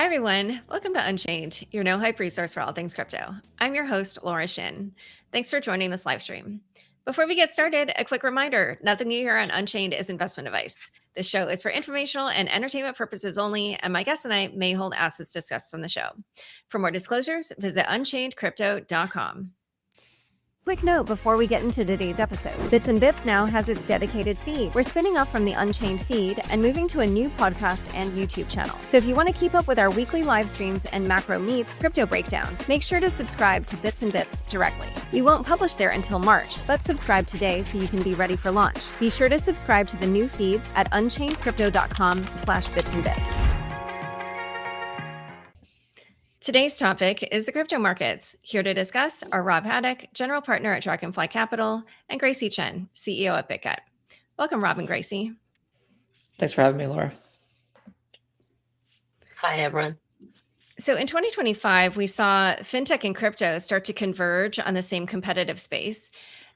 everyone, welcome to Unchained, your no-hype resource for all things crypto. I'm your host, Laura Shin. Thanks for joining this live stream. Before we get started, a quick reminder, nothing you hear on Unchained is investment advice. This show is for informational and entertainment purposes only, and my guests and I may hold assets discussed on the show. For more disclosures, visit unchainedcrypto.com. Quick note before we get into today's episode. Bits and Bips now has its dedicated feed. We're spinning off from the Unchained feed and moving to a new podcast and YouTube channel. So if you want to keep up with our weekly live streams and macro meets, crypto breakdowns, make sure to subscribe to Bits and Bips directly. We won't publish there until March, but subscribe today so you can be ready for launch. Be sure to subscribe to the new feeds at unchainedcrypto.com/bitsandbips. Today's topic is the crypto markets. Here to discuss are Rob Hadick, General Partner at Dragonfly Capital, and Gracy Chen, CEO at Bitget. Welcome, Rob and Gracy. Thanks for having me, Laura. Hi, everyone. So in 2025, we saw fintech and crypto start to converge on the same competitive space.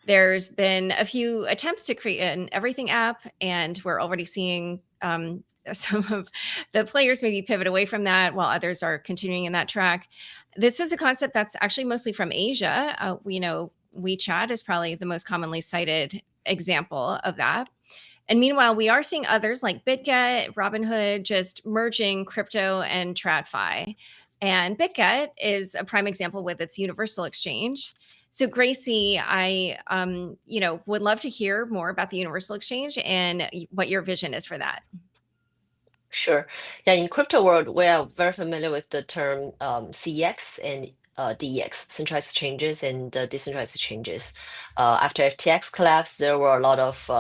There's been a few attempts to create an everything app, and we're already seeing some of the players maybe pivot away from that while others are continuing in that track. This is a concept that's actually mostly from Asia. We know WeChat is probably the most commonly cited example of that. And meanwhile, we are seeing others like Bitget, Robinhood, just merging crypto and TradFi. And Bitget is a prime example with its universal exchange. So Gracy, I would love to hear more about the universal exchange and what your vision is for that. Sure. Yeah, in crypto world, we are very familiar with the term CEX and DEX, centralized exchanges and decentralized exchanges. After FTX collapse, there were a lot of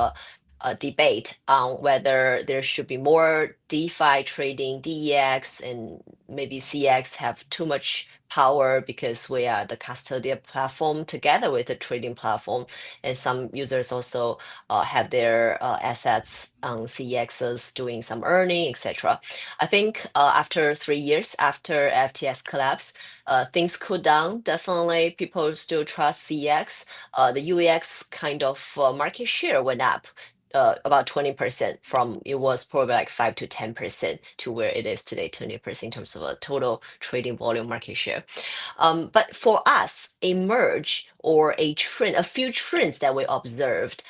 debate on whether there should be more DeFi trading, DEX, and maybe CX have too much power because we are the custodial platform together with the trading platform. And some users also have their assets on CEXs doing some earning, etc. I think after 3 years after FTX collapse, things cooled down. Definitely people still trust CEX. The UEX kind of market share went up. About 20% from it was probably like 5 to 10% to where it is today, 20% in terms of a total trading volume market share. But for us, a merge or a trend, a few trends that we observed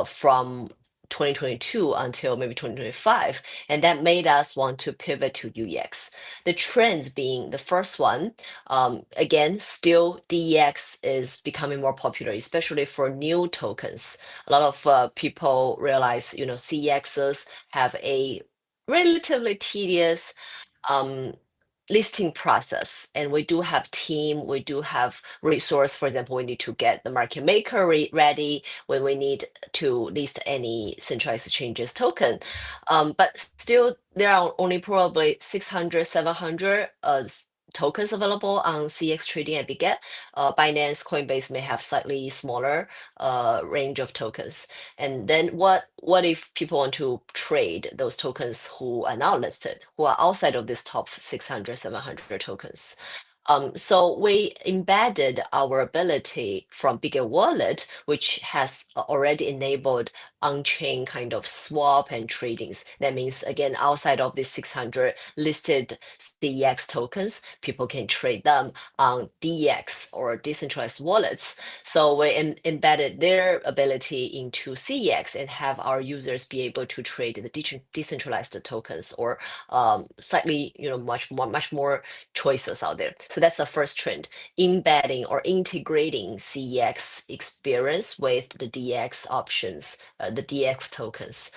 from 2022 until maybe 2025, and that made us want to pivot to UEX. The trends being the first one, again, still DEX is becoming more popular, especially for new tokens. A lot of people realize, CEXs have a relatively tedious listing process, and we do have team, we do have resource. For example, we need to get the market maker ready when we need to list any centralized exchanges token, but still there are only probably 600 700 tokens available on CX trading at Bitget. Binance, Coinbase may have slightly smaller range of tokens. And then what if people want to trade those tokens who are not listed, who are outside of this top 600, 700 tokens? So we embedded our ability from Bitget Wallet, which has already enabled on-chain kind of swap and tradings. That means, again, outside of the 600 listed CEX tokens, people can trade them on DEX or decentralized wallets. So we embedded their ability into CEX and have our users be able to trade the decentralized tokens or slightly, much more choices out there. So that's the first trend, embedding or integrating CEX experience with the DEX options, the DX tokens.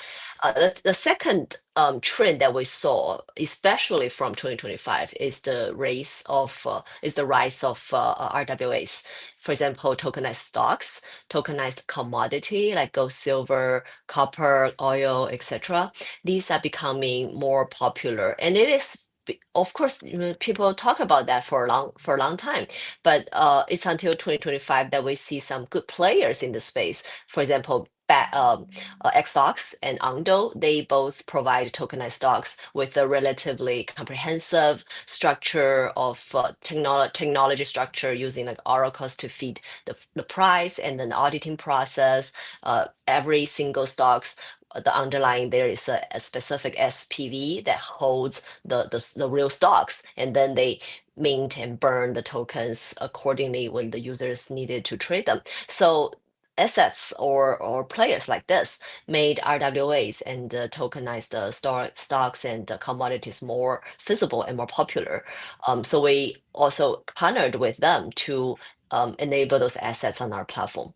The second trend that we saw, especially from 2025, is the rise of RWAs. For example, tokenized stocks, tokenized commodity like gold, silver, copper, oil, etc. These are becoming more popular, and it is. Of course, people talk about that for a long time, but it's until 2025 that we see some good players in the space. For example, XStocks and Ondo, they both provide tokenized stocks with a relatively comprehensive structure of technology structure using like oracles to feed the price and then auditing process. Every single stocks the underlying there is a specific SPV that holds the real stocks, and then they mint and burn the tokens accordingly when the users needed to trade them. So assets or players like this made RWAs and tokenized stocks and commodities more visible and more popular. So we also partnered with them to enable those assets on our platform.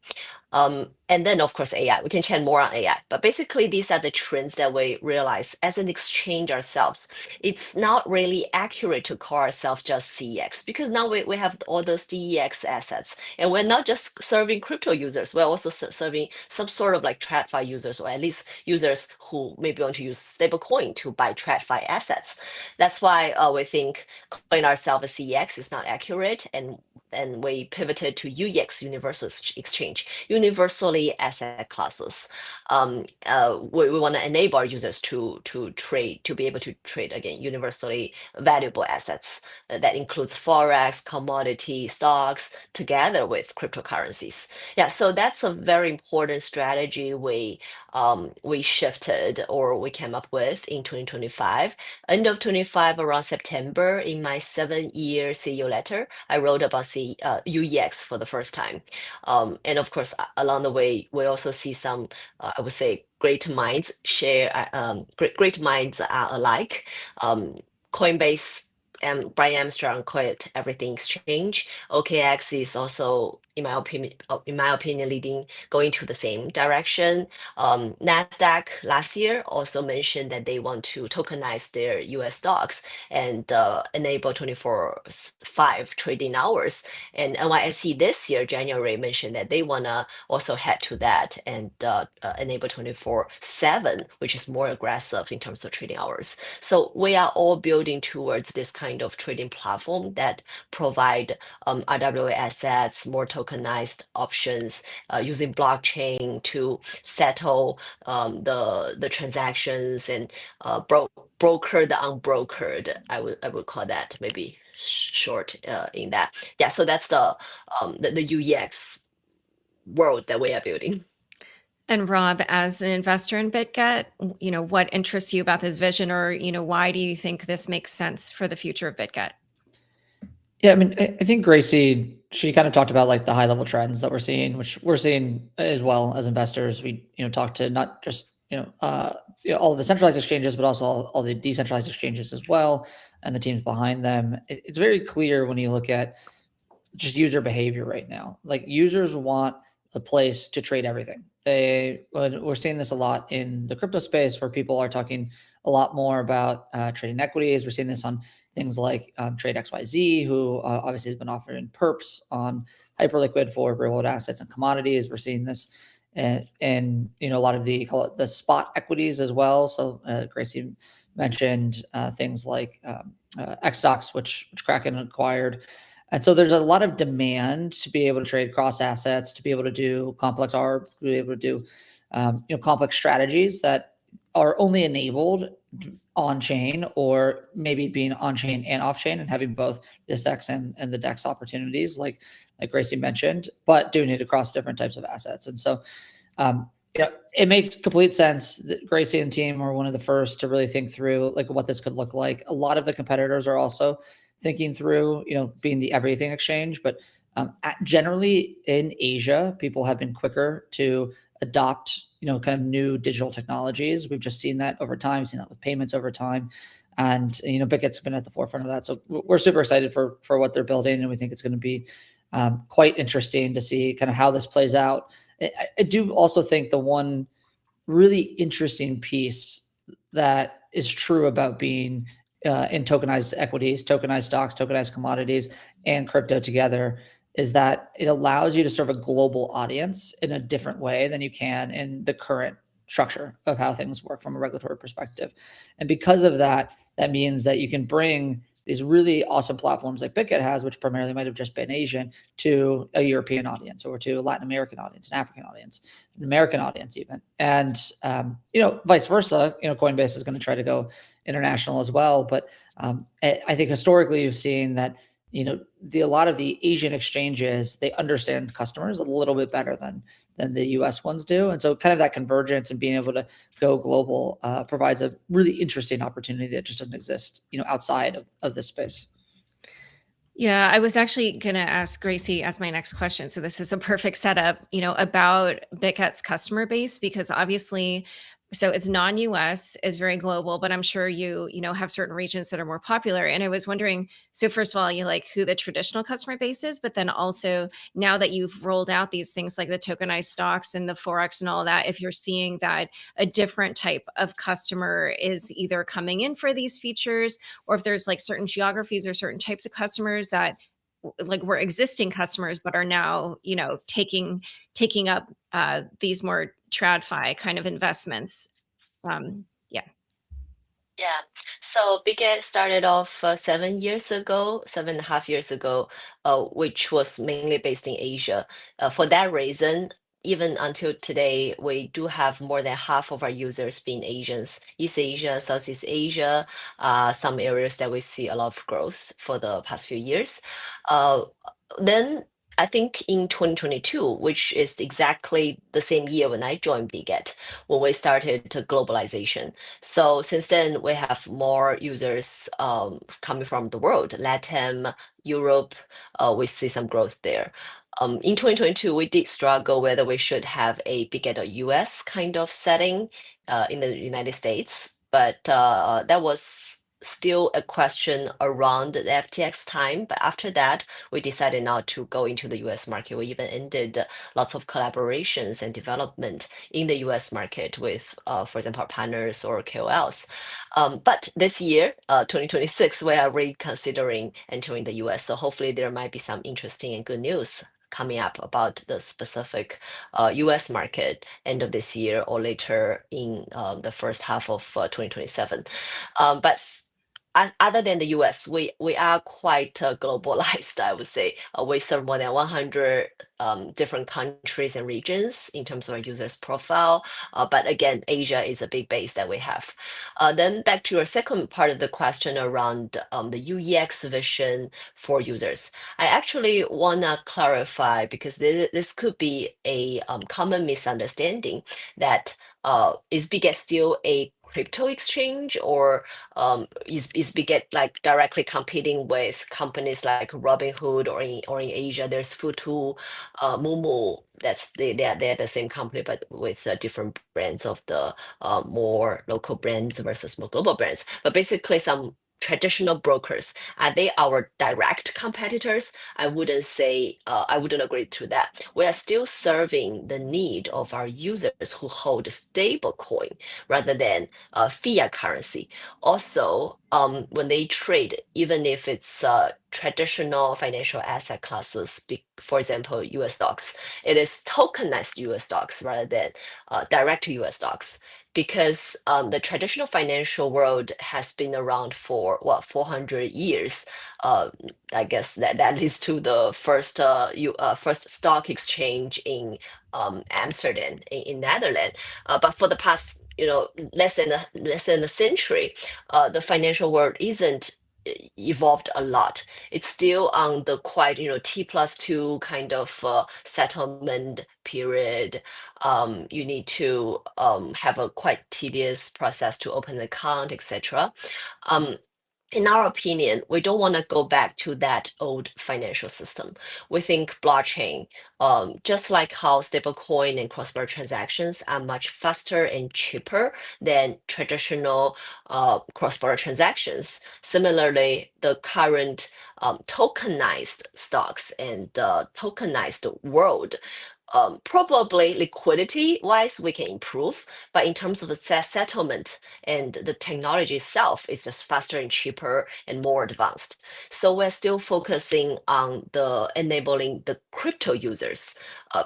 And then, of course, AI. We can chat more on AI. But basically, these are the trends that we realize as an exchange ourselves. It's not really accurate to call ourselves just CEX because now we have all those DEX assets. And we're not just serving crypto users, we're also serving some sort of like TradFi users, or at least users who maybe want to use stablecoin to buy TradFi assets. That's why we think calling ourselves a CEX is not accurate. And we pivoted to UEX, Universal Exchange, universally asset classes. We want to enable our users to trade, to be able to trade again universally valuable assets. That includes forex, commodity, stocks, together with cryptocurrencies. Yeah, so that's a very important strategy we shifted or we came up with in 2025. End of 25, around September, in my 7-year CEO letter, I wrote about UEX for the first time. And of course, along the way, we also see some, I would say, great minds share, great minds are alike. Coinbase and Brian Armstrong call it everything exchange. OKX is also, in my opinion, going to the same direction. Nasdaq last year also mentioned that they want to tokenize their US stocks and enable 24/5 trading hours. And NYSE this year, January, mentioned that they want to also head to that and enable 24/7, which is more aggressive in terms of trading hours. So we are all building towards this kind of trading platform that provide RWA assets, more tokenized options, using blockchain to settle the transactions and broker the unbrokered. I would call that maybe short in that. Yeah, so that's the UEX world that we are building. And Rob, as an investor in Bitget, what interests you about this vision, or, why do you think this makes sense for the future of Bitget? Yeah, I mean, I think Gracie, she kind of talked about like the high level trends that we're seeing, which we're seeing as well as investors. We, talk to not just, all of the centralized exchanges, but also all the decentralized exchanges as well, and the teams behind them. It's very clear when you look at just user behavior right now. Like users want a place to trade everything. We're seeing this a lot in the crypto space where people are talking a lot more about trading equities. We're seeing this on things like Trade XYZ, who obviously has been offering perps on hyperliquid for real world assets and commodities. We're seeing this in a lot of call it the spot equities as well. So Gracie mentioned things like X stocks, which Kraken acquired. And so there's a lot of demand to be able to trade cross assets, to be able to do complex ARB, to be able to do complex strategies that are only enabled on chain, or maybe being on chain and off chain and having both the SX and the DEX opportunities, like Gracie mentioned, but doing it across different types of assets. And so it makes complete sense that Gracie and team were one of the first to really think through like what this could look like. A lot of the competitors are also thinking through, being the everything exchange, but generally in Asia, people have been quicker to adopt, kind of new digital technologies. We've just seen that over time, seen that with payments over time. And, Bitget's been at the forefront of that. So we're super excited for what they're building. And we think it's going to be quite interesting to see kind of how this plays out. I do also think the one really interesting piece that is true about being in tokenized equities, tokenized stocks, tokenized commodities, and crypto together is that it allows you to serve a global audience in a different way than you can in the current structure of how things work from a regulatory perspective. And because of that, that means that you can bring these really awesome platforms like Bitget has, which primarily might have just been Asian, to a European audience, or to a Latin American audience, an African audience, an American audience even. And, vice versa, Coinbase is going to try to go international as well. But I think historically you've seen that, a lot of the Asian exchanges, they understand customers a little bit better than than the US ones do. And so kind of that convergence and being able to go global provides a really interesting opportunity that just doesn't exist, outside of this space. Yeah, I was actually going to ask Gracie as my next question. So this is a perfect setup, about Bitget's customer base, because obviously, so it's non-US, is very global, but I'm sure you have certain regions that are more popular. And I was wondering, so first of all, you like who the traditional customer base is, but then also now that you've rolled out these things like the tokenized stocks and the Forex and all that, if you're seeing that a different type of customer is either coming in for these features, or if there's like certain geographies or certain types of customers that like were existing customers but are now taking up these more tradfi kind of investments. Yeah. Yeah. So Bitget started off 7 years ago, 7.5 years ago, which was mainly based in Asia. For that reason, even until today, we do have more than half of our users being Asians, East Asia, Southeast Asia, some areas that we see a lot of growth for the past few years. Then I think in 2022, which is exactly the same year when I joined Bitget, when we started to globalization. So since then, we have more users coming from the world, LATAM, Europe. We see some growth there. In 2022, we did struggle whether we should have a Bitget or US kind of setting in the United States, but that was still a question around the FTX time. But after that, we decided not to go into the US market. We even ended lots of collaborations and development in the US market with, for example, our partners or KOLs. But this year, 2026, we are reconsidering entering the US. So hopefully there might be some interesting and good news coming up about the specific US market end of this year or later in the first half of 2027. But other than the US, we are quite globalized, I would say. We serve more than 100 different countries and regions in terms of our users' profile. But again, Asia is a big base that we have. Then back to your second part of the question around the UEX vision for users. I actually want to clarify, because this could be a common misunderstanding, that is Bitget still a crypto exchange, or is Bitget like directly competing with companies like Robinhood, or in Asia there's Futu, Moomoo. They're the same company but with different brands of the more local brands versus more global brands. But basically, some traditional brokers, are they our direct competitors? I wouldn't say, I wouldn't agree to that. We are still serving the need of our users who hold stable coin rather than fiat currency. Also, when they trade, even if it's traditional financial asset classes, for example, US stocks, it is tokenized US stocks rather than direct to US stocks, because the traditional financial world has been around for 400 years. I guess that leads to the first stock exchange in Amsterdam in Netherlands. But for the past less than a century, the financial world isn't evolved a lot. It's still on the quite T+2 kind of settlement period. You need to have a quite tedious process to open an account, etc. In our opinion, we don't want to go back to that old financial system. We think blockchain, just like how stablecoin and cross-border transactions are much faster and cheaper than traditional cross-border transactions. Similarly, the current tokenized stocks and tokenized world, probably liquidity wise we can improve, but in terms of the settlement and the technology itself, it's just faster and cheaper and more advanced. So we're still focusing on the enabling the crypto users.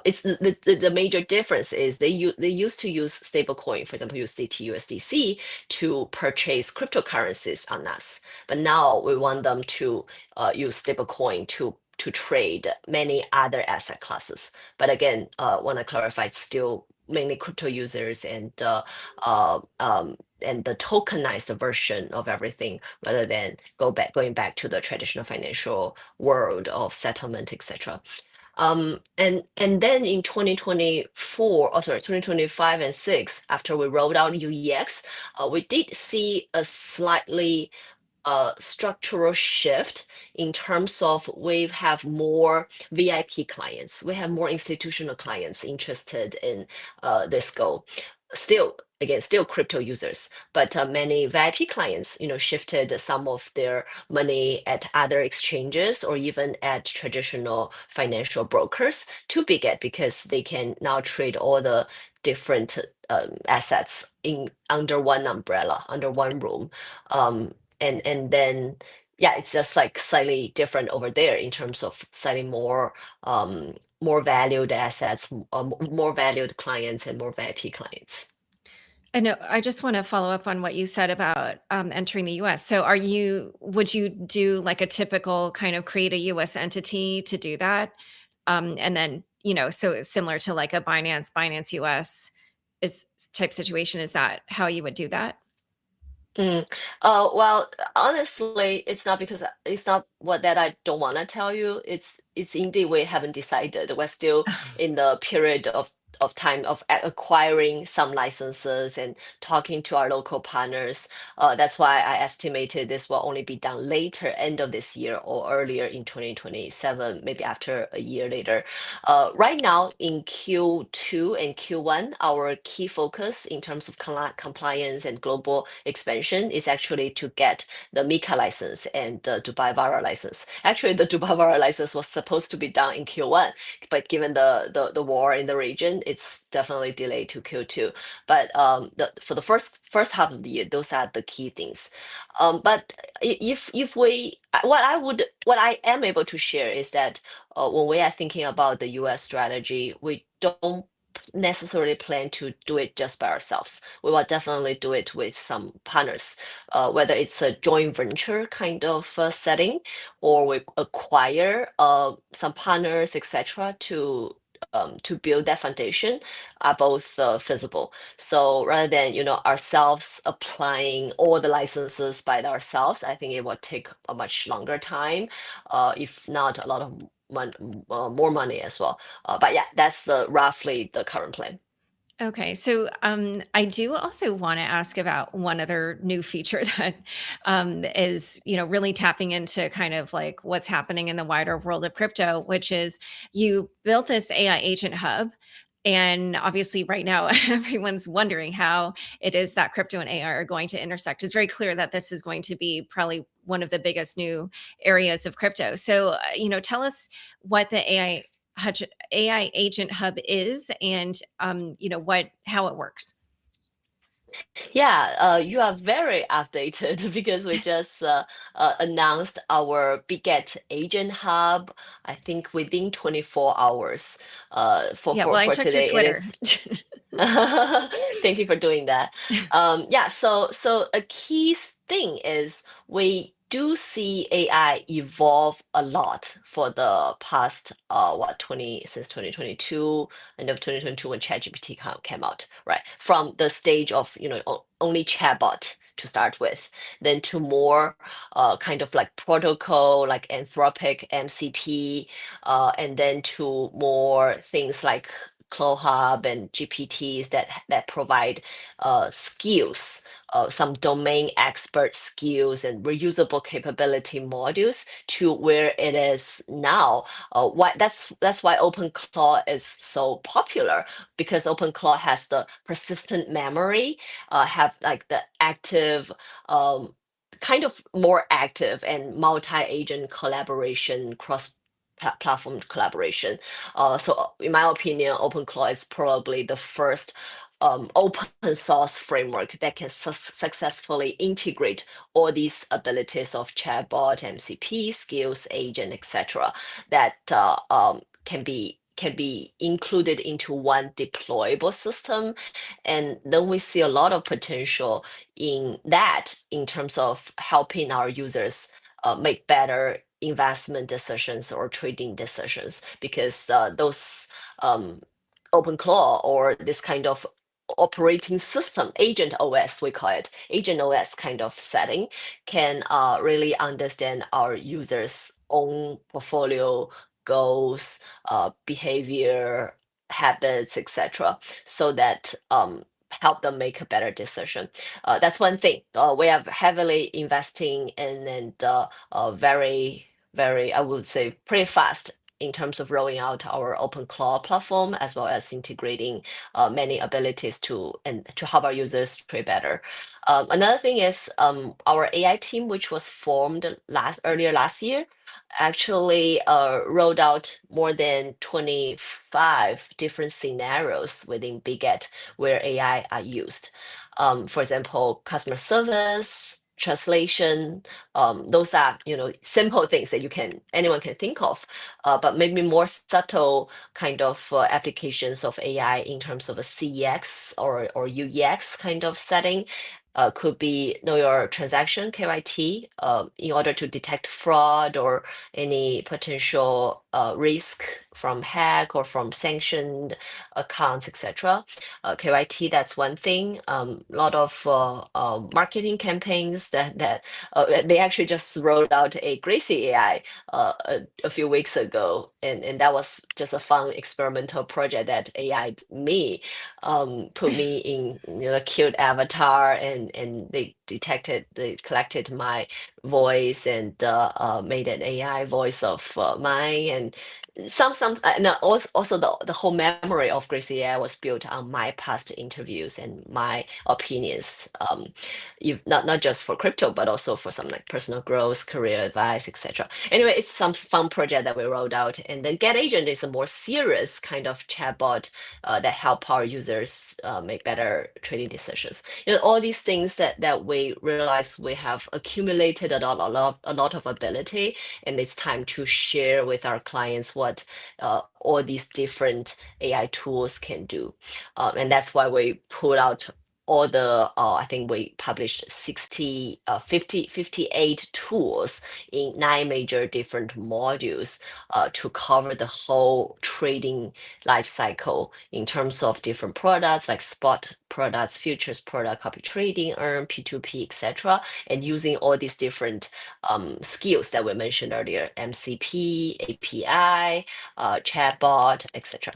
It's the major difference is they used to use stablecoin, for example USDT, USDC, to purchase cryptocurrencies on us, but now we want them to use stablecoin to trade many other asset classes. But again, want to clarify, it's still mainly crypto users and the tokenized version of everything, rather than going back to the traditional financial world of settlement, etc. And then in 2024, 2025 and 6, after we rolled out UEX, we did see a slightly structural shift in terms of we have more VIP clients, we have more institutional clients interested in this goal. Still, again, still crypto users, but many VIP clients, shifted some of their money at other exchanges or even at traditional financial brokers to Bitget because they can now trade all the different assets in under one umbrella, under one room. And then yeah, it's just like slightly different over there in terms of slightly more valued assets, more valued clients and more VIP clients. I know. I just want to follow up on what you said about entering the US. So, would you do like a typical kind of create a US entity to do that? And then, so similar to like a Binance US is type situation. Is that how you would do that? Mm. Well, honestly, it's not what that I don't want to tell you. It's indeed we haven't decided. We're still in the period of time of acquiring some licenses and talking to our local partners. That's why I estimated this will only be done later, end of this year or earlier in 2027, maybe after a year later. Right now in Q2 and Q1, our key focus in terms of compliance and global expansion is actually to get the MiCA license and the Dubai Vara license. Actually, the Dubai Vara license was supposed to be done in Q1, but given the war in the region, it's definitely delayed to Q2. But for the first half of the year, those are the key things. But if we what I am able to share is that when we are thinking about the US strategy, we don't necessarily plan to do it just by ourselves. We will definitely do it with some partners, whether it's a joint venture kind of setting, or we acquire some partners, etc., to build that foundation are both feasible. So rather than ourselves applying all the licenses by ourselves, I think it will take a much longer time, if not a lot of more money as well. But yeah, that's roughly the current plan. Okay, so I do also want to ask about one other new feature that is, really tapping into kind of like what's happening in the wider world of crypto, which is you built this AI agent hub. And obviously, right now, everyone's wondering how it is that crypto and AI are going to intersect. It's very clear that this is going to be probably one of the biggest new areas of crypto. So, tell us what the AI agent hub is, and how it works. Yeah, you are very updated because we just announced our Bitget Agent Hub. I think within 24 hours. Yeah, well, I For checked your today, it Twitter. is. Thank you for doing that. Yeah, so a key thing is we do see AI evolve a lot for the past since 2022, end of 2022 when ChatGPT came out, right? From the stage of only chatbot to start with, then to more kind of like protocol like Anthropic MCP, and then to more things like Cloud Hub and GPTs that provide skills, some domain expert skills and reusable capability modules to where it is now. That's why OpenClaw is so popular, because OpenClaw has the persistent memory, have like the active. Kind of more active and multi-agent collaboration, platform collaboration. So in my opinion, OpenClaw is probably the first open source framework that can successfully integrate all these abilities of chatbot, MCP, skills, agent, etc. that can be included into one deployable system. And then we see a lot of potential in that in terms of helping our users make better investment decisions or trading decisions, because those OpenClaw or this kind of operating system, agent OS, we call it, agent OS kind of setting, can really understand our users' own portfolio goals, behavior, habits, etc., so that help them make a better decision. That's one thing. We are heavily investing in and very, very, I would say, pretty fast in terms of rolling out our open cloud platform, as well as integrating many abilities to help our users trade better. Another thing is our AI team, which was formed earlier last year, actually rolled out more than 25 different scenarios within Bitget where AI are used. For example, customer service, translation, those are simple things that anyone can think of, but maybe more subtle kind of applications of AI in terms of a CX or UEX kind of setting. Could be know your transaction KYT in order to detect fraud or any potential risk from hack or from sanctioned accounts, etc. KYT, that's one thing. A lot of marketing campaigns they actually just rolled out a Gracie AI a few weeks ago, and that was just a fun experimental project that AI me put me in a cute avatar, and they collected my voice and made an AI voice of mine, and and also the whole memory of Gracie AI was built on my past interviews and my opinions, not just for crypto but also for some like personal growth, career advice, etc. Anyway, it's some fun project that we rolled out. And then Get Agent is a more serious kind of chatbot that help our users make better trading decisions. All these things that we realize we have accumulated a lot of ability, and it's time to share with our clients what all these different AI tools can do. And that's why we put out all the I think we published 58 tools in 9 major different modules to cover the whole trading life cycle in terms of different products like spot products, futures product, copy trading, earn, P2P, etc. And using all these different skills that we mentioned earlier: MCP, API, chatbot, etc.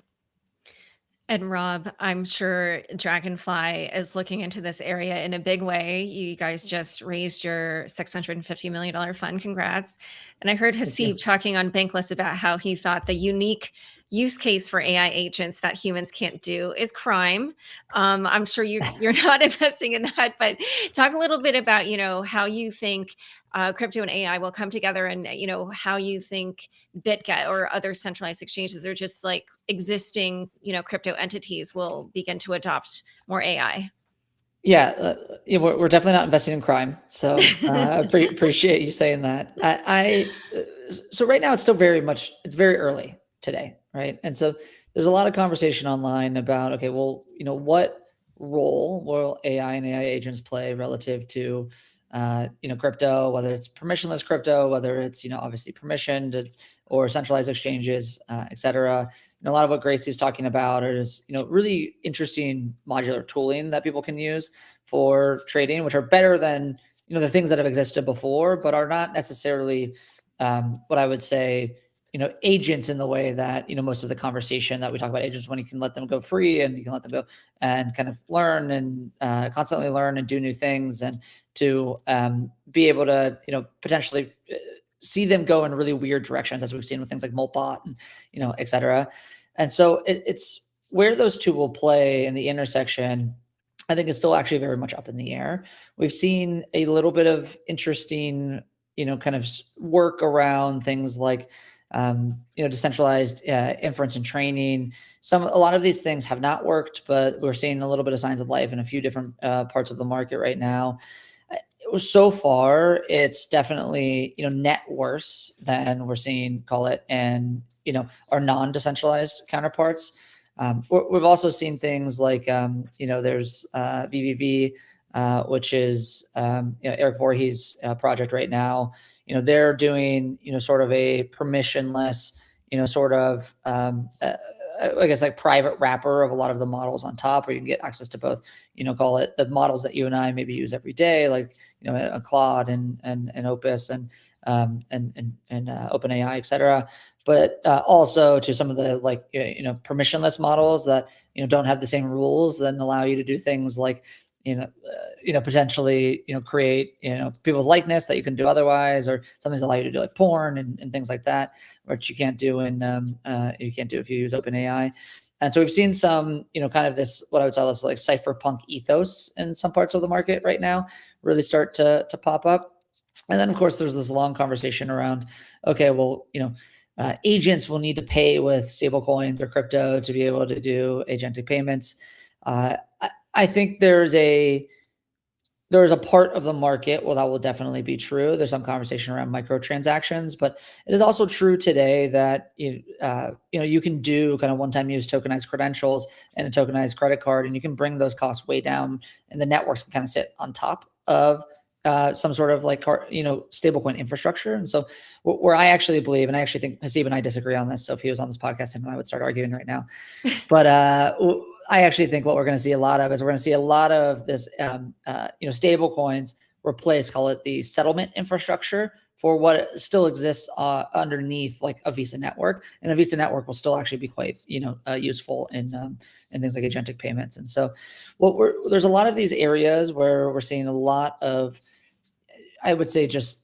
And Rob, I'm sure Dragonfly is looking into this area in a big way. You guys just raised your $650 million fund. Congrats. And I heard Thank you. Haseeb talking on Bankless about how he thought the unique use case for AI agents that humans can't do is crime. I'm sure you're not investing in that, but talk a little bit about, how you think crypto and AI will come together, and, how you think Bitget or other centralized exchanges or just like existing, crypto entities will begin to adopt more AI. Yeah, we're definitely not investing in crime. So I appreciate you saying that. So right now it's still it's very early today, right? And so there's a lot of conversation online about, okay, well, what role will AI and AI agents play relative to, crypto, whether it's permissionless crypto, whether it's, obviously permissioned or centralized exchanges, et cetera. A lot of what Gracie is talking about is, really interesting modular tooling that people can use for trading, which are better than, the things that have existed before, but are not necessarily what I would say, agents in the way that, most of the conversation that we talk about agents, when you can let them go free and you can let them go and kind of learn and constantly learn and do new things, and to be able to, potentially see them go in really weird directions, as we've seen with things like Moltbot and, et cetera. And so it's where those two will play in the intersection, I think, is still actually very much up in the air. We've seen a little bit of interesting, kind of work around things like, decentralized inference and training. A lot of these things have not worked, but we're seeing a little bit of signs of life in a few different parts of the market right now. So far, it's definitely, net worse than we're seeing, call it, and, our non-decentralized counterparts. We've also seen things like, there's VVV, which is, Eric Voorhees' project right now. They're doing, sort of a permissionless, sort of, I guess, like private wrapper of a lot of the models on top, where you can get access to both, call it the models that you and I maybe use every day, like, a Claude and Opus, and OpenAI, et cetera. But also to some of the permissionless models that don't have the same rules and allow you to do things like potentially create people's likeness that you can do otherwise, or something that allow you to do like porn and things like that, which you can't do if you use OpenAI. And so we've seen some, kind of this, what I would call this like cypherpunk ethos in some parts of the market right now really start to pop up. And then of course there's this long conversation around, okay, well, agents will need to pay with stable coins or crypto to be able to do agentic payments. I think there's a part of the market where that will definitely be true. There's some conversation around microtransactions, but it is also true today that you can do kind of one-time use tokenized credentials and a tokenized credit card, and you can bring those costs way down, and the networks can kind of sit on top of some sort of like stablecoin infrastructure. And so where I actually believe, and I actually think Haseeb and I disagree on this, so if he was on this podcast, him and I would start arguing right now. But I actually think what we're going to see a lot of is we're going to see a lot of this stable coins replace, call it the settlement infrastructure for what still exists underneath like a Visa network. And the Visa network will still actually be quite useful in things like agentic payments. And so there's a lot of these areas where we're seeing a lot of, I would say, just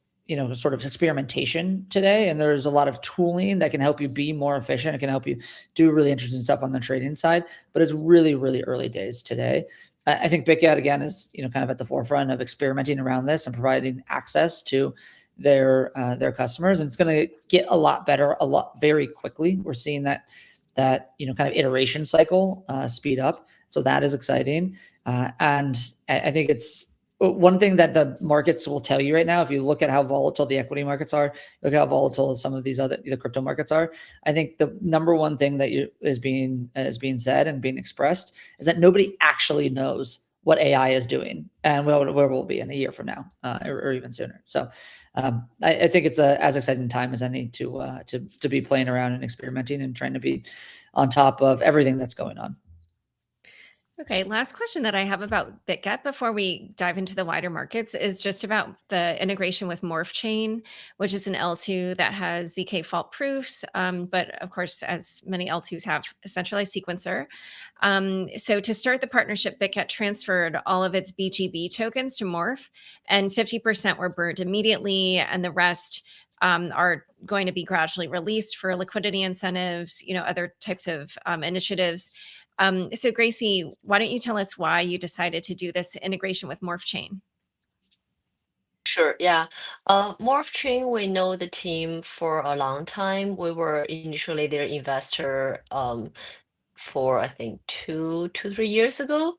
sort of experimentation today. And there's a lot of tooling that can help you be more efficient. It can help you do really interesting stuff on the trading side, but it's really, really early days today. I think Bitget, again, is kind of at the forefront of experimenting around this and providing access to their customers. And it's going to get a lot better very quickly. We're seeing that kind of iteration cycle speed up. So that is exciting. And I think it's one thing that the markets will tell you right now. If you look at how volatile the equity markets are, look how volatile some of these the crypto markets are. I think the number one thing that is being said and being expressed is that nobody actually knows what AI is doing and where we'll be in a year from now, or even sooner. So I think it's as exciting time as any to be playing around and experimenting and trying to be on top of everything that's going on. Okay, last question that I have about Bitget before we dive into the wider markets is just about the integration with Morph Chain, which is an L2 that has ZK fault proofs, but of course, as many L2s have, a centralized sequencer. So to start the partnership, Bitget transferred all of its BGB tokens to Morph, and 50% were burned immediately, and the rest are going to be gradually released for liquidity incentives, other types of initiatives. So Gracie, why don't you tell us why you decided to do this integration with Morph Chain? Sure, yeah. Morph Chain, we know the team for a long time. We were initially their investor for I think 3 years ago.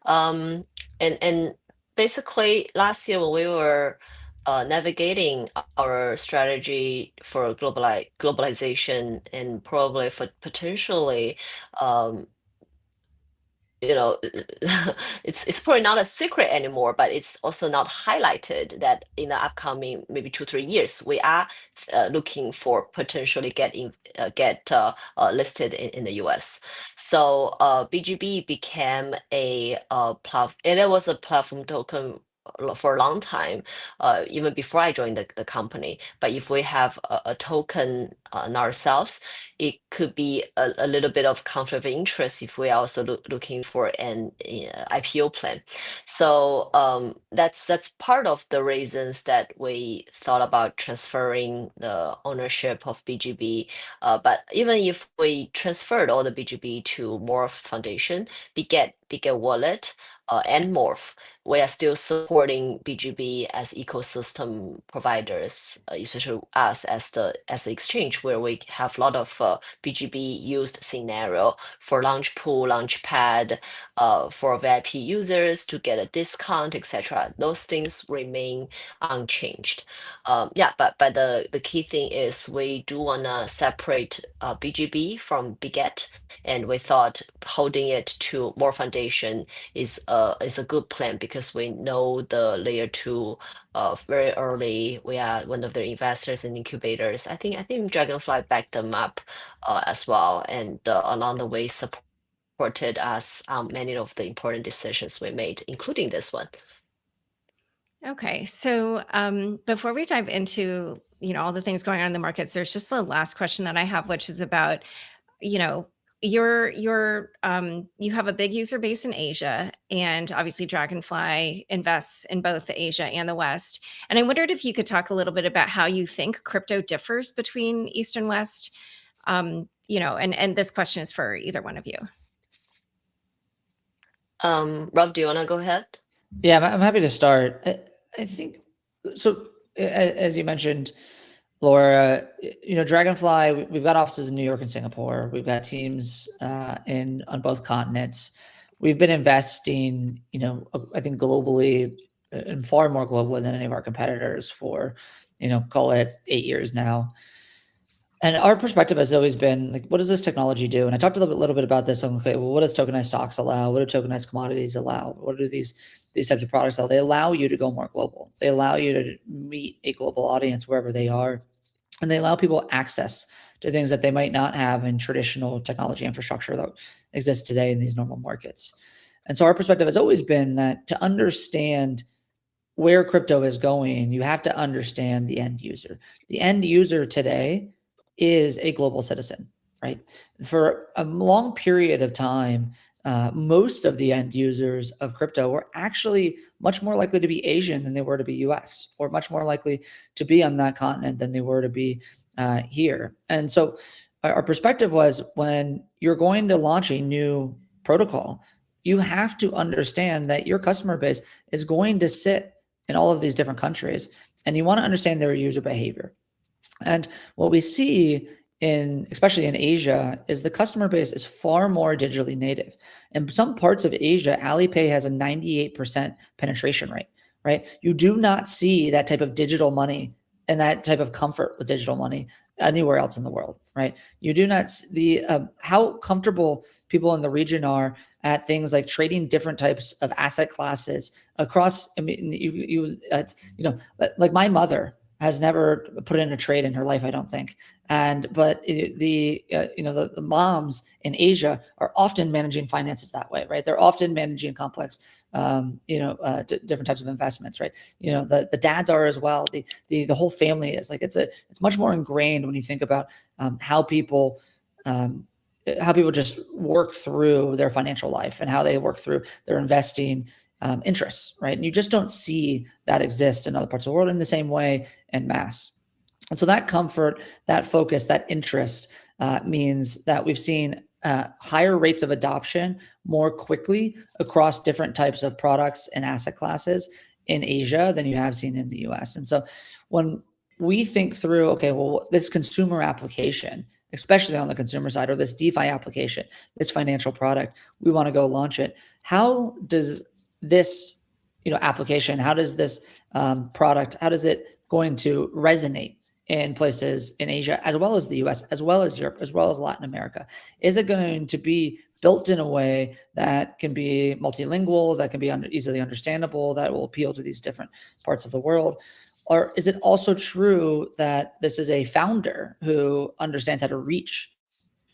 And basically last year when we were navigating our strategy for globalization and probably for potentially it's probably not a secret anymore, but it's also not highlighted that in the upcoming maybe 2-3 years we are looking for potentially get listed in the US. So BGB became a platform, and it was a platform token for a long time, even before I joined the company. But if we have a token ourselves, it could be a little bit of conflict of interest if we're also looking for an IPO plan. So that's part of the reasons that we thought about transferring the ownership of BGB. But even if we transferred all the BGB to Morph Foundation, Bitget Wallet, and Morph, we are still supporting BGB as ecosystem providers, especially us as the exchange, where we have a lot of BGB used scenario for launch pool, launch pad, for VIP users to get a discount, etc. Those things remain unchanged. Yeah, but the key thing is we do wanna separate BGB from Bitget, and we thought holding it to More Foundation is a good plan because we know the layer 2 very early. We are one of their investors and incubators. I think Dragonfly backed them up as well, and along the way supported us many of the important decisions we made, including this one. Okay, so before we dive into all the things going on in the markets, there's just a last question that I have, which is about you know you have a big user base in Asia, and obviously Dragonfly invests in both the Asia and the West. And I wondered if you could talk a little bit about how you think crypto differs between East and West. And this question is for either one of you. Rob, do you want to go ahead? Yeah, I'm happy to start. I think so. As you mentioned, Laura, Dragonfly, we've got offices in New York and Singapore. We've got teams on both continents. We've been investing, I think globally and far more globally than any of our competitors for, call it 8 years now. And our perspective has always been like, what does this technology do? And I talked a little bit about this. Okay, well, what does tokenized stocks allow? What do tokenized commodities allow? What do these types of products allow? They allow you to go more global. They allow you to meet a global audience wherever they are. And they allow people access to things that they might not have in traditional technology infrastructure that exists today in these normal markets. And so our perspective has always been that to understand where crypto is going, you have to understand the end user. The end user today is a global citizen, right? For a long period of time, most of the end users of crypto were actually much more likely to be Asian than they were to be US, or much more likely to be on that continent than they were to be here. And so our perspective was, when you're going to launch a new protocol, you have to understand that your customer base is going to sit in all of these different countries, and you want to understand their user behavior. And what we see especially in Asia, is the customer base is far more digitally native. In some parts of Asia, Alipay has a 98% penetration rate, right? You do not see that type of digital money and that type of comfort with digital money anywhere else in the world, right? You do not see how comfortable people in the region are at things like trading different types of asset classes across. I mean, like my mother has never put in a trade in her life, I don't think. But the moms in Asia are often managing finances that way, right? They're often managing complex, different types of investments, right? The dads are as well. The whole family is like, it's much more ingrained when you think about how people just work through their financial life and how they work through their investing interests, right? And you just don't see that exist in other parts of the world in the same way en masse. And so that comfort, that focus, that interest means that we've seen higher rates of adoption more quickly across different types of products and asset classes in Asia than you have seen in the US. And so when we think through, okay, well, this consumer application, especially on the consumer side, or this DeFi application, this financial product, we want to go launch it. How does this application, how does this product, how does it going to resonate in places in Asia, as well as the US, as well as Europe, as well as Latin America? Is it going to be built in a way that can be multilingual, that can be easily understandable, that will appeal to these different parts of the world? Or is it also true that this is a founder who understands how to reach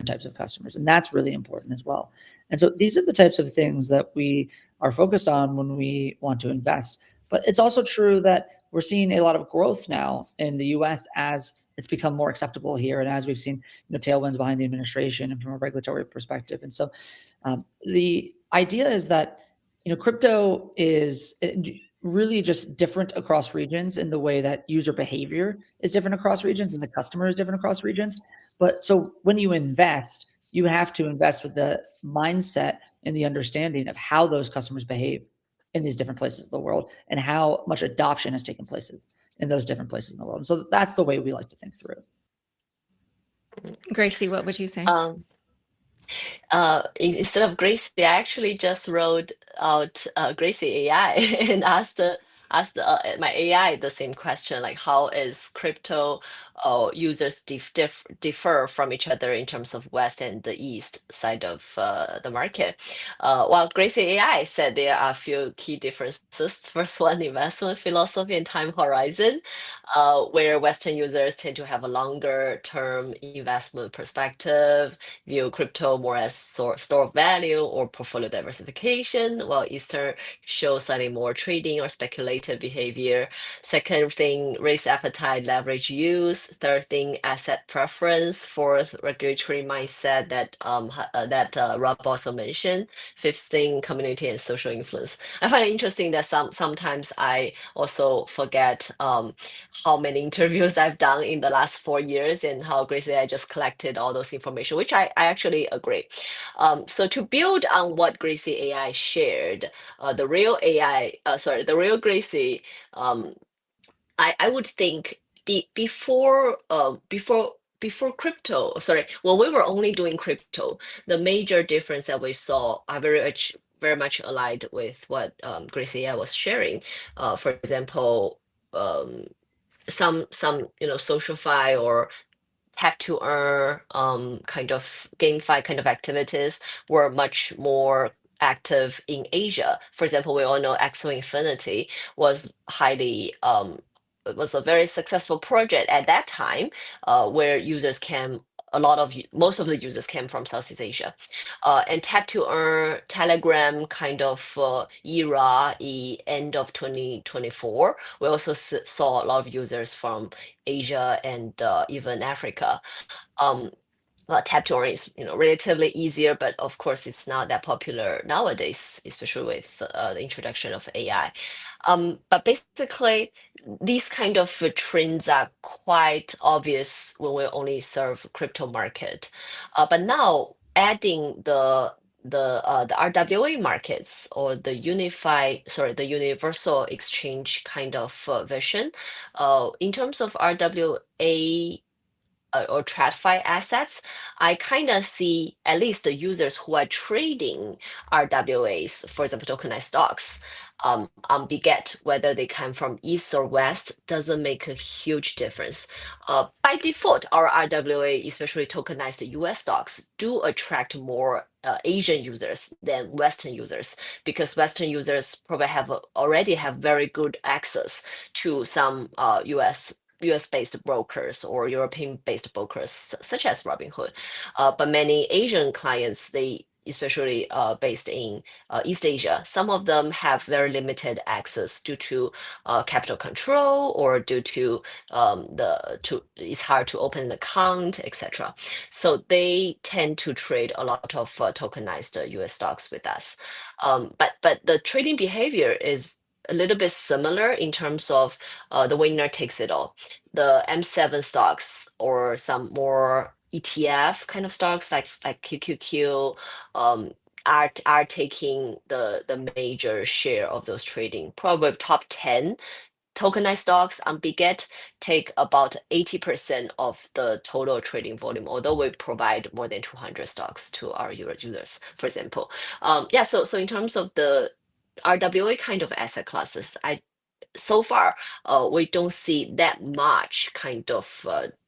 types of customers? And that's really important as well. And so these are the types of things that we are focused on when we want to invest. But it's also true that we're seeing a lot of growth now in the US as it's become more acceptable here, and as we've seen tailwinds behind the administration and from a regulatory perspective. And so the idea is that crypto is really just different across regions in the way that user behavior is different across regions and the customer is different across regions. But so when you invest, you have to invest with the mindset and the understanding of how those customers behave in these different places of the world and how much adoption has taken places in those different places in the world. And so that's the way we like to think through. Gracie, what would you say? Instead of Gracie, I actually just wrote out Gracie AI and asked my AI the same question, like how is crypto users differ from each other in terms of West and the East side of the market? While Gracie AI said there are a few key differences. First one, investment philosophy and time horizon, where Western users tend to have a longer term investment perspective, view crypto more as store of value or portfolio diversification, while Eastern shows slightly more trading or speculation related behavior. Second thing, risk appetite, leverage use. Third thing, asset preference. Fourth, regulatory mindset that Rob also mentioned. Fifth thing, community and social influence. I find it interesting that sometimes I also forget how many interviews I've done in the last 4 years and how Gracie I just collected all those information, which I actually agree. So to build on what Gracie AI shared, the real Gracie, I would think before crypto, when we were only doing crypto, the major difference that we saw are very much aligned with what Gracie AI was sharing. For example, some SocialFi or tap to earn kind of GameFi kind of activities were much more active in Asia. For example, we all know Axel Infinity was highly it was a very successful project at that time, where users came. Most of the users came from Southeast Asia, and tap to earn Telegram kind of era, end of 2024. We also saw a lot of users from Asia and even Africa. Tap to earn is relatively easier, but of course it's not that popular nowadays, especially with the introduction of AI. But basically, these kind of trends are quite obvious when we only serve crypto market. But now adding the RWA markets or the universal exchange kind of vision, in terms of RWA or TradFi assets, I kind of see at least the users who are trading RWAs, for example, tokenized stocks, on Bitget, whether they come from East or West, doesn't make a huge difference. By default, our RWA, especially tokenized US stocks, do attract more Asian users than Western users, because Western users probably already have very good access to some US-based brokers or European-based brokers, such as Robinhood. But many Asian clients, they especially based in East Asia, some of them have very limited access due to capital control or due to it's hard to open an account, etc. So they tend to trade a lot of tokenized US stocks with us. But the trading behavior is a little bit similar in terms of the winner takes it all. The M7 stocks or some more ETF kind of stocks like QQQ are taking the major share of those trading. Probably top 10 tokenized stocks on Bitget take about 80% of the total trading volume, although we provide more than 200 stocks to our users, for example. So in terms of the RWA kind of asset classes, so far we don't see that much kind of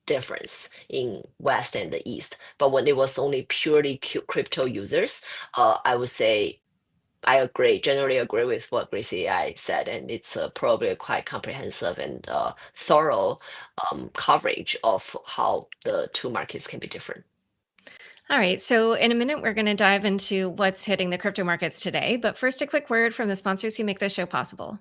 difference in West and the East. But when it was only purely crypto users, I would say I generally agree with what Gracie AI said, and it's probably a quite comprehensive and thorough coverage of how the two markets can be different. All right, so in a minute, we're going to dive into what's hitting the crypto markets today. But first, a quick word from the sponsors who make this show possible.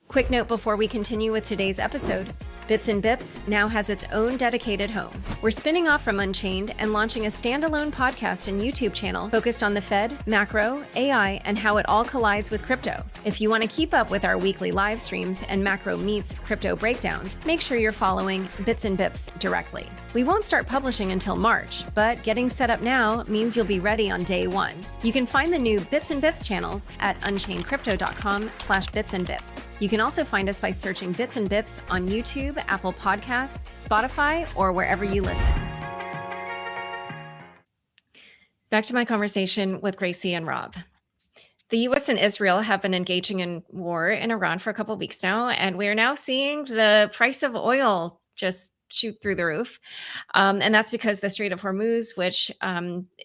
Quick note before we continue with today's episode. Bits and Bips now has its own dedicated home. We're spinning off from Unchained and launching a standalone podcast and YouTube channel focused on the Fed, macro, AI, and how it all collides with crypto. If you want to keep up with our weekly live streams and macro meets crypto breakdowns, make sure you're following Bits and Bips directly. We won't start publishing until March, but getting set up now means you'll be ready on day one. You can find the new Bits and Bips channels at unchainedcrypto.com/bitsandbips. You can also find us by searching Bits and Bips on YouTube, Apple Podcasts, Spotify, or wherever you listen. Back to my conversation with Gracie and Rob. The US and Israel have been engaging in war in Iran for a couple of weeks now, and we are now seeing the price of oil just shoot through the roof. And that's because the Strait of Hormuz, which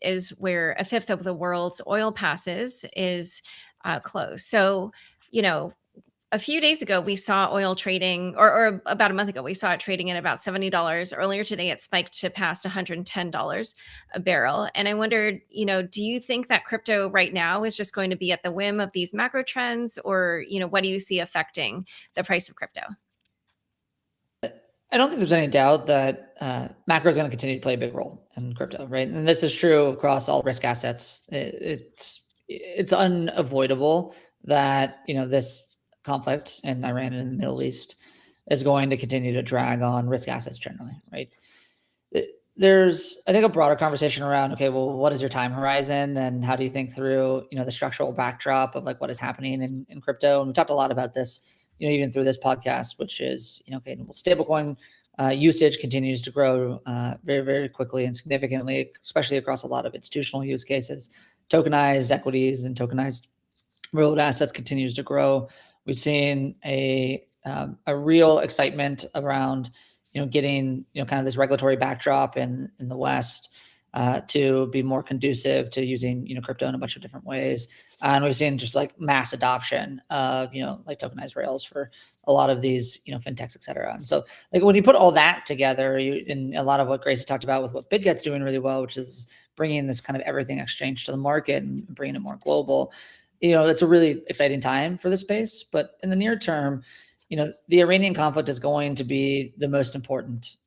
is where a fifth of the world's oil passes, is closed. So, a few days ago, we saw oil trading, or about a month ago, we saw it trading at about $70. Earlier today, it spiked to past $110 a barrel. And I wondered, do you think that crypto right now is just going to be at the whim of these macro trends, or, what do you see affecting the price of crypto? I don't think there's any doubt that macro is going to continue to play a big role in crypto, right? And this is true across all risk assets. It's unavoidable that this conflict in Iran and in the Middle East is going to continue to drag on risk assets generally, right? There's, I think, a broader conversation around, okay, well, what is your time horizon and how do you think through, the structural backdrop of like what is happening in crypto? And we talked a lot about this, even through this podcast, which is, okay, well, stablecoin usage continues to grow very, very quickly and significantly, especially across a lot of institutional use cases. Tokenized equities and tokenized real assets continues to grow. We've seen a real excitement around getting kind of this regulatory backdrop in the West to be more conducive to using crypto in a bunch of different ways. And we've seen just like mass adoption of like tokenized rails for a lot of these fintechs, et cetera. And so like when you put all that together, in a lot of what Gracie talked about with what Bitget's doing really well, which is bringing this kind of everything exchange to the market and bringing it more global. It's a really exciting time for the space. But in the near term, the Iranian conflict is going to be the most important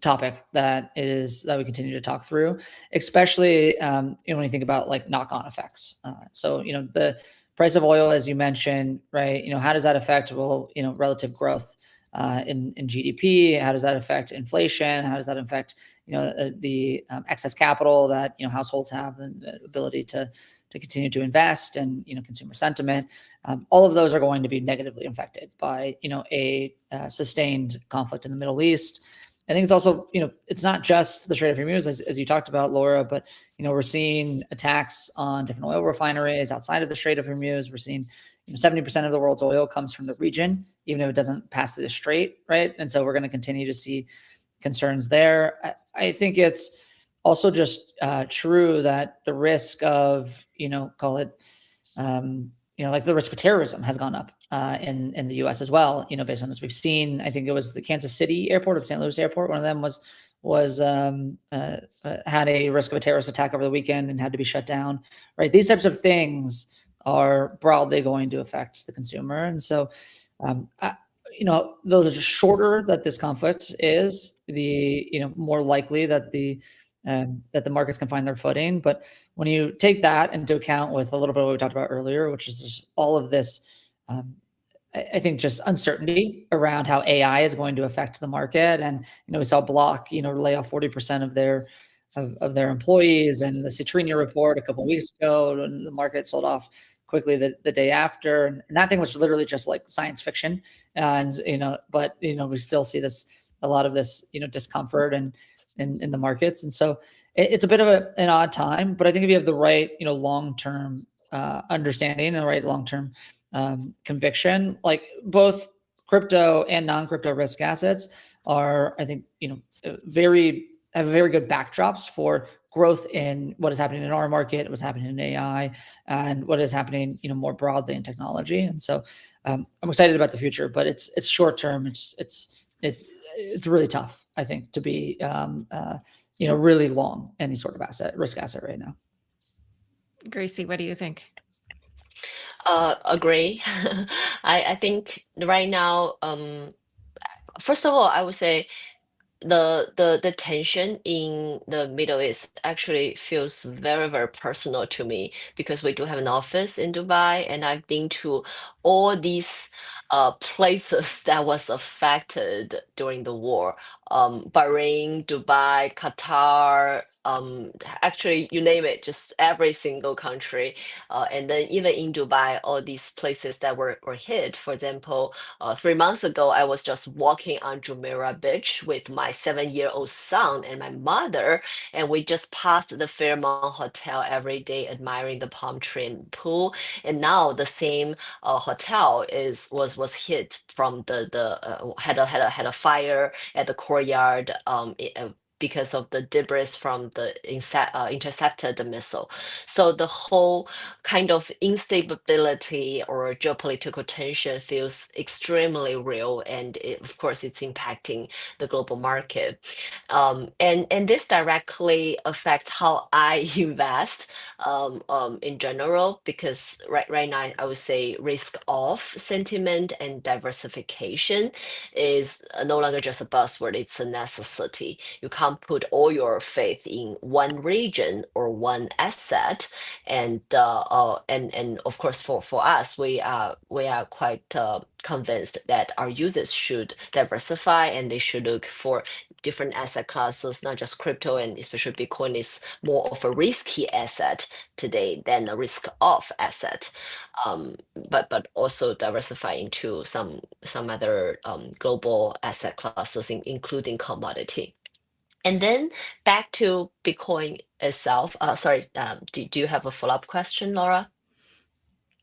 topic that we continue to talk through, especially when you think about like knock-on effects. So the price of oil, as you mentioned, right? How does that affect relative growth in GDP? How does that affect inflation? How does that affect the excess capital that households have and the ability to continue to invest and consumer sentiment? All of those are going to be negatively affected by a sustained conflict in the Middle East. I think it's also it's not just the Strait of Hormuz as you talked about, Laura, but we're seeing attacks on different oil refineries outside of the Strait of Hormuz. We're seeing 70% of the world's oil comes from the region, even if it doesn't pass through the strait, right? And so we're going to continue to see concerns there. I think it's also just true that the risk of call it like the risk of terrorism has gone up in the U.S. as well. Based on this, we've seen, I think it was the Kansas City airport or the St. Louis airport. One of them had a risk of a terrorist attack over the weekend and had to be shut down. Right, these types of things are broadly going to affect the consumer, and so the shorter that this conflict is, the more likely that the markets can find their footing. But when you take that into account with a little bit of what we talked about earlier, which is just all of this, I think just uncertainty around how AI is going to affect the market. And, we saw Block, lay off 40% of their employees, and the Citrina report a couple of weeks ago, and the market sold off quickly the day after. And that thing was literally just like science fiction. And, but, we still see a lot of this, discomfort and in the markets. And so it's a bit of an odd time, but I think if you have the right, long-term understanding and the right long-term conviction, like both crypto and non-crypto risk assets are, I think, have very good backdrops for growth in what is happening in our market, what's happening in AI, and what is happening, more broadly in technology. And so I'm excited about the future, but it's short term. It's really tough, I think, to be really long any sort of risk asset right now. Gracie, what do you think? Agree. I think right now, first of all, I would say the tension in the Middle East actually feels very, very personal to me, because we do have an office in Dubai, and I've been to all these places that was affected during the war. Bahrain, Dubai, Qatar, actually you name it, just every single country. And then even in Dubai, all these places that were hit. For example, 3 months ago, I was just walking on Jumeirah Beach with my 7-year-old son and my mother, and we just passed the Fairmont Hotel every day, admiring the palm tree and pool. And now the same hotel was hit from had a fire at the courtyard because of the debris from the intercepted missile. So the whole kind of instability or geopolitical tension feels extremely real, and of course it's impacting the global market. And this directly affects how I invest in general, because right now I would say risk off sentiment and diversification is no longer just a buzzword, it's a necessity. You can't put all your faith in one region or one asset. And of course for us, we are quite convinced that our users should diversify and they should look for different asset classes, not just crypto, and especially Bitcoin is more of a risky asset today than a risk off asset. But also diversify into some other global asset classes, including commodity. And then back to Bitcoin itself. Sorry, do you have a follow-up question, Laura?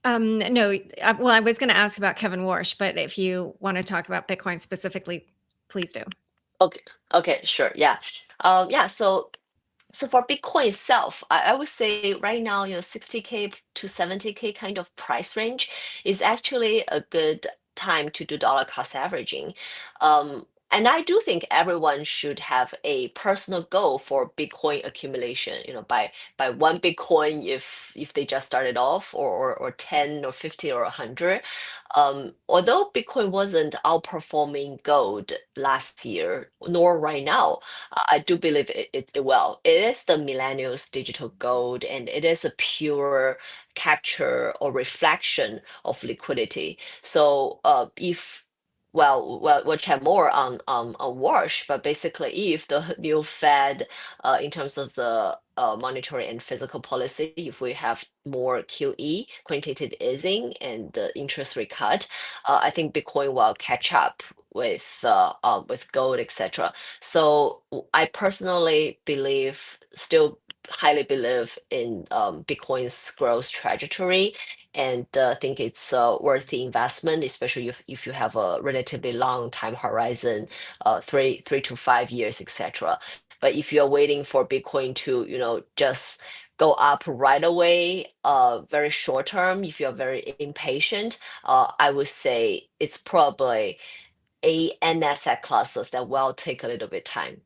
No, well, I was going to ask about Kevin Warsh, but if you want to talk about Bitcoin specifically, please do. Okay, sure. Yeah. Yeah, so for Bitcoin itself, I would say right now, 60K to 70K kind of price range is actually a good time to do dollar cost averaging. And I do think everyone should have a personal goal for Bitcoin accumulation, by one Bitcoin if they just started off, or 10 or 50 or 100. Although Bitcoin wasn't outperforming gold last year, nor right now, I do believe it will. It is the millennials' digital gold, and it is a pure capture or reflection of liquidity. So if we'll chat more on Warsh, but basically, if the new Fed, in terms of the monetary and fiscal policy, if we have more QE, quantitative easing, and the interest rate cut, I think Bitcoin will catch up with gold, etc. So I personally still highly believe in Bitcoin's growth trajectory, and think it's worth the investment, especially if you have a relatively long time horizon, 3 to 5 years, etc. But if you're waiting for Bitcoin to, just go up right away, very short term, if you're very impatient, I would say it's probably an asset classes that will take a little bit time.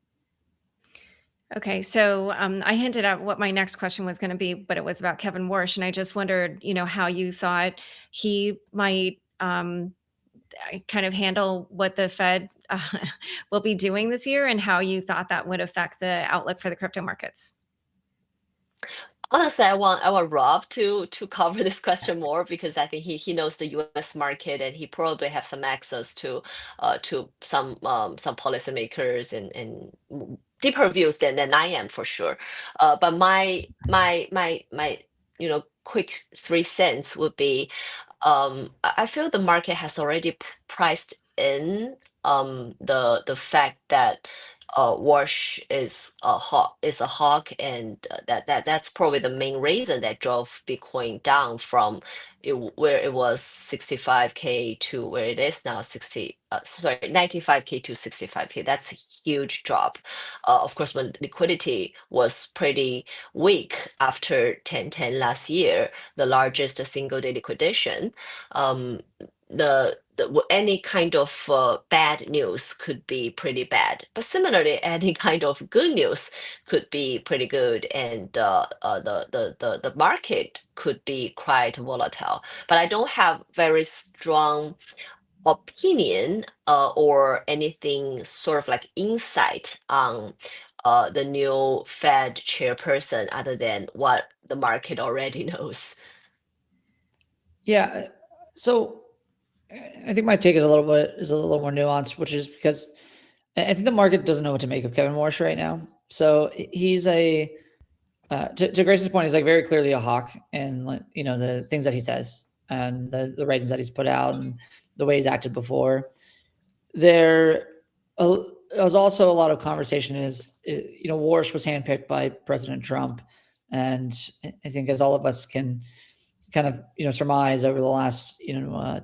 Okay, so I hinted at what my next question was going to be, but it was about Kevin Warsh, and I just wondered, how you thought he might kind of handle what the Fed will be doing this year, and how you thought that would affect the outlook for the crypto markets. Honestly, I want Rob to cover this question more, because I think he knows the U.S. market, and he probably have some access to some policymakers and deeper views than I am, for sure. But my quick 3 cents would be, I feel the market has already priced in the fact that Wash is a hawk, and that's probably the main reason that drove Bitcoin down from where it was 65K to where it is now 95K to 65K. That's a huge drop. Of course, when liquidity was pretty weak after 10/10 last year, the largest single day liquidation, any kind of bad news could be pretty bad, but similarly, any kind of good news could be pretty good, and the market could be quite volatile. But I don't have very strong opinion or anything sort of like insight on the new Fed chairperson, other than what the market already knows. Yeah. So I think my take is a little more nuanced, which is because I think the market doesn't know what to make of Kevin Warsh right now. So he's to Grace's point, he's like very clearly a hawk, and the things that he says and the ratings that he's put out and the way he's acted before. There was also a lot of conversation Warsh was handpicked by President Trump, and I think, as all of us can kind of surmise over the last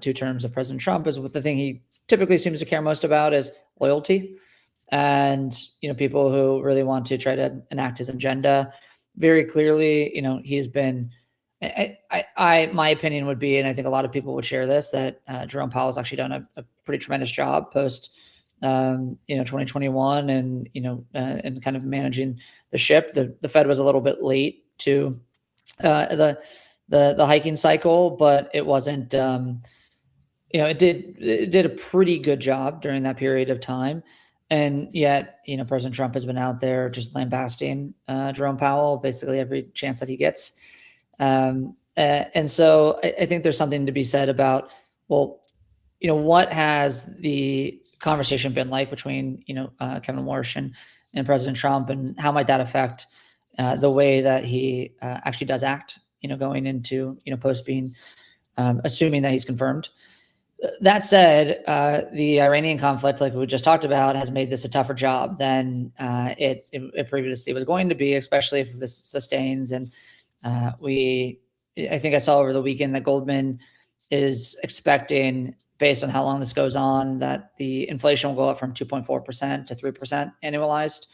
2 terms of President Trump, is what the thing he typically seems to care most about is loyalty. and people who really want to try to enact his agenda. Very clearly, he's been. My opinion would be, and I think a lot of people would share this, that Jerome Powell has actually done a pretty tremendous job post 2021, and and kind of managing the ship. The Fed was a little bit late to the hiking cycle, but it wasn't. It did a pretty good job during that period of time. And yet, President Trump has been out there just lambasting Jerome Powell basically every chance that he gets. And so I think there's something to be said about, well, what has the conversation been like between, Kevin Warsh and President Trump, and how might that affect the way that he actually does act, going into, post being, assuming that he's confirmed. That said, the Iranian conflict, like we just talked about, has made this a tougher job than it previously was going to be, especially if this sustains. And I think I saw over the weekend that Goldman is expecting, based on how long this goes on, that the inflation will go up from 2.4% to 3% annualized.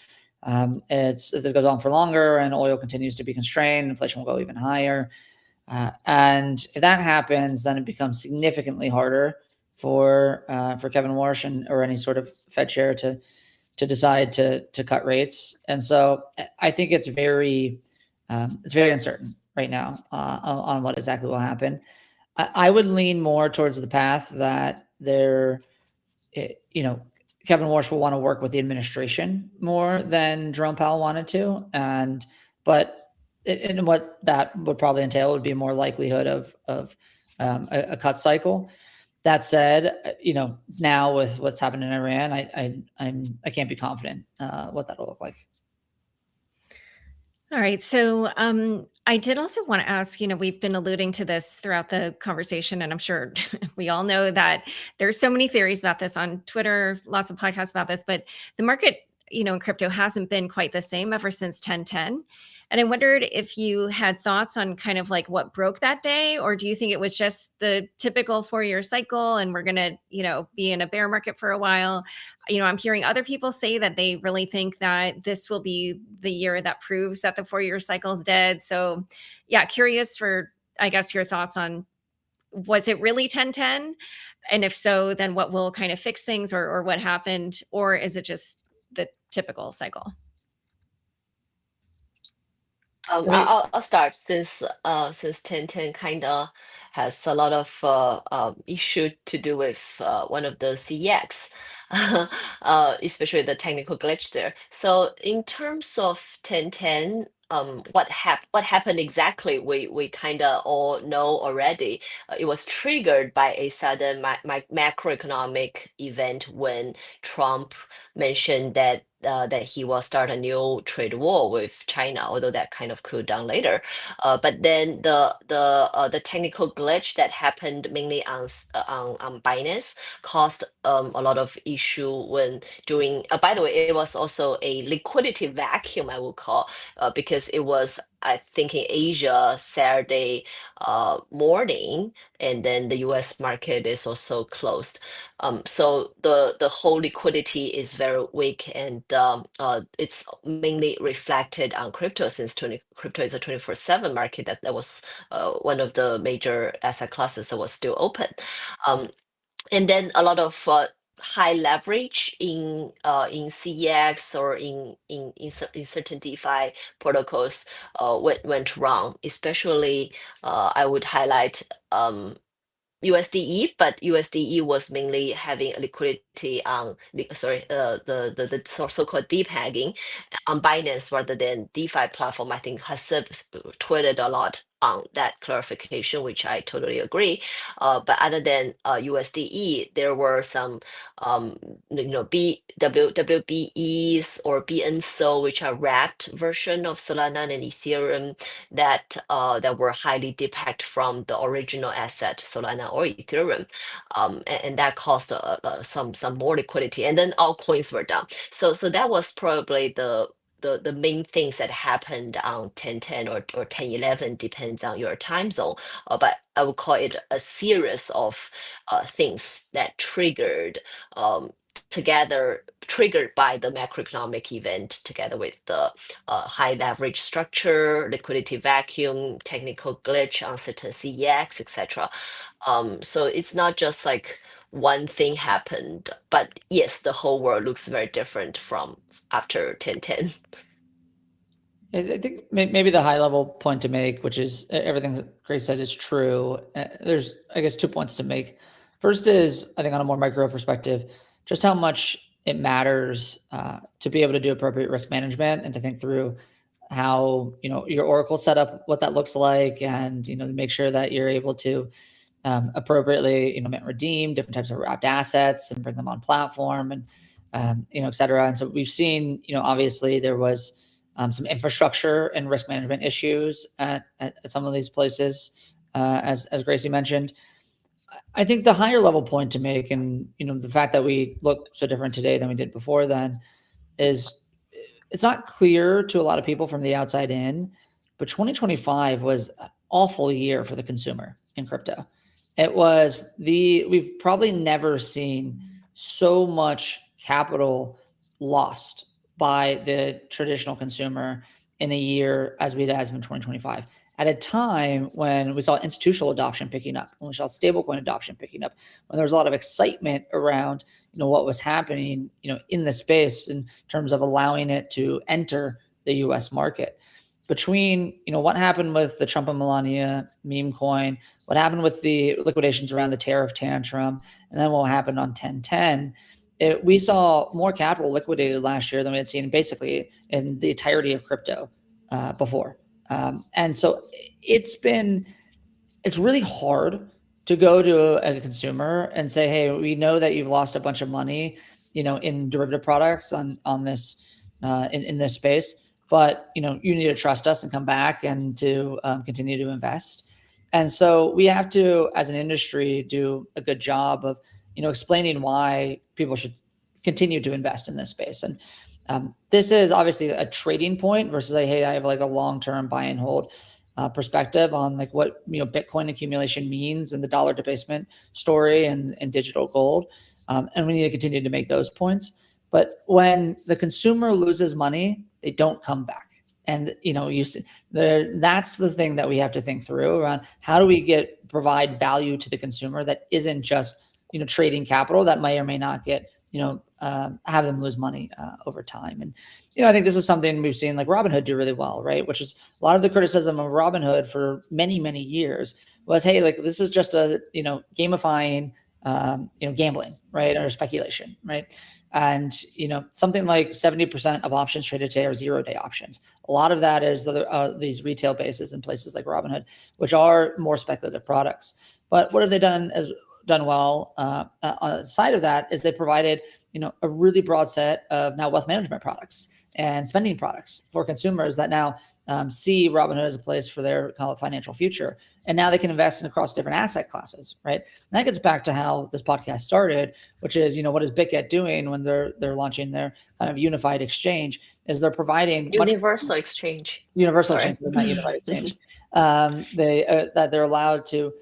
If this goes on for longer and oil continues to be constrained, inflation will go even higher. And if that happens, then it becomes significantly harder for Kevin Warsh or any sort of Fed chair to decide to cut rates. And so I think it's very uncertain right now on what exactly will happen. I would lean more towards the path that Kevin Warsh will want to work with the administration more than Jerome Powell wanted to, and what that would probably entail would be more likelihood of a cut cycle. That said, now with what's happened in Iran, I can't be confident what that'll look like. All right. So I did also want to ask, we've been alluding to this throughout the conversation, and I'm sure we all know that there's so many theories about this on Twitter, lots of podcasts about this, but the market, in crypto hasn't been quite the same ever since 1010. And I wondered if you had thoughts on kind of like what broke that day, or do you think it was just the typical 4-year cycle and we're going to, be in a bear market for a while? I'm hearing other people say that they really think that this will be the year that proves that the 4-year cycle is dead. So yeah, curious for, I guess, your thoughts on, was it really 1010? And if so, then what will kind of fix things, or what happened? Or is it just the typical cycle? I'll start since 1010 kind of has a lot of issue to do with one of the CEX, especially the technical glitch there. So in terms of 1010, what happened exactly? We kind of all know already. It was triggered by a sudden macroeconomic event when Trump mentioned that he will start a new trade war with China, although that kind of cooled down later. But then the technical glitch that happened mainly on Binance caused a lot of issue when doing. By the way, it was also a liquidity vacuum, I would call, because it was, I think, in Asia Saturday morning, and then the U.S. market is also closed. So the whole liquidity is very weak, and it's mainly reflected on crypto, since crypto is a 24/7 market. That was one of the major asset classes that was still open. And then a lot of high leverage in CEX or in certain DeFi protocols went wrong. Especially, I would highlight USDE, but USDE was mainly having a liquidity on the so-called depegging on Binance rather than DeFi platform. I think Hasib tweeted a lot on that clarification, which I totally agree. But other than USDE, there were some WBEs or BNSO, which are wrapped version of Solana and Ethereum that were highly depegged from the original asset Solana or Ethereum, and that caused some more liquidity. And then altcoins were down. So that was probably the main things that happened on 1010 or 1011, depends on your time zone. But I would call it a series of things that triggered together triggered by the macroeconomic event, together with the high leverage structure, liquidity vacuum, technical glitch, uncertain CEX, etc. So it's not just like one thing happened, but yes, the whole world looks very different from after 1010. I think maybe the high level point to make, which is everything that Grace said is true. There's, I guess, 2 points to make. First is, I think, on a more micro perspective, just how much it matters to be able to do appropriate risk management and to think through how your Oracle setup, what that looks like, and to make sure that you're able to appropriately redeem different types of wrapped assets and bring them on platform, and et cetera. And so we've seen, obviously there was some infrastructure and risk management issues at some of these places, as Gracie mentioned. I think the higher level point to make, and the fact that we look so different today than we did before then, is it's not clear to a lot of people from the outside in, but 2025 was an awful year for the consumer in crypto. We've probably never seen so much capital lost by the traditional consumer in a year as we had in 2025, at a time when we saw institutional adoption picking up, when we saw stablecoin adoption picking up, when there was a lot of excitement around what was happening in the space in terms of allowing it to enter the US market. Between what happened with the Trump and Melania meme coin, what happened with the liquidations around the tariff tantrum, and then what happened on 1010, we saw more capital liquidated last year than we had seen basically in the entirety of crypto before. And so it's really hard to go to a consumer and say, hey, we know that you've lost a bunch of money, in derivative products on this, in this space, but you need to trust us and come back and to continue to invest. And so we have to, as an industry, do a good job of explaining why people should continue to invest in this space. And this is obviously a trading point versus hey, I have like a long-term buy and hold perspective on like what Bitcoin accumulation means and the dollar debasement story and digital gold. And we need to continue to make those points. But when the consumer loses money, they don't come back. And that's the thing that we have to think through around how do we provide value to the consumer that isn't just trading capital that may or may not get have them lose money over time. And I think this is something we've seen like Robinhood do really well, right? Which is a lot of the criticism of Robinhood for many years was, hey, like this is just a gamifying gambling, right, or speculation, right? And something like 70% of options traded today are 0-day options. A lot of that is these retail bases in places like Robinhood, which are more speculative products. But what have they done well on the side of that is they provided a really broad set of now wealth management products and spending products for consumers that now see Robinhood as a place for their financial future. And now they can invest in across different asset classes, right? And that gets back to how this podcast started, which is, what is Bitget doing when they're launching their kind of unified exchange, is they're providing Universal exchange. Universal exchange, not unified exchange. They're allowed to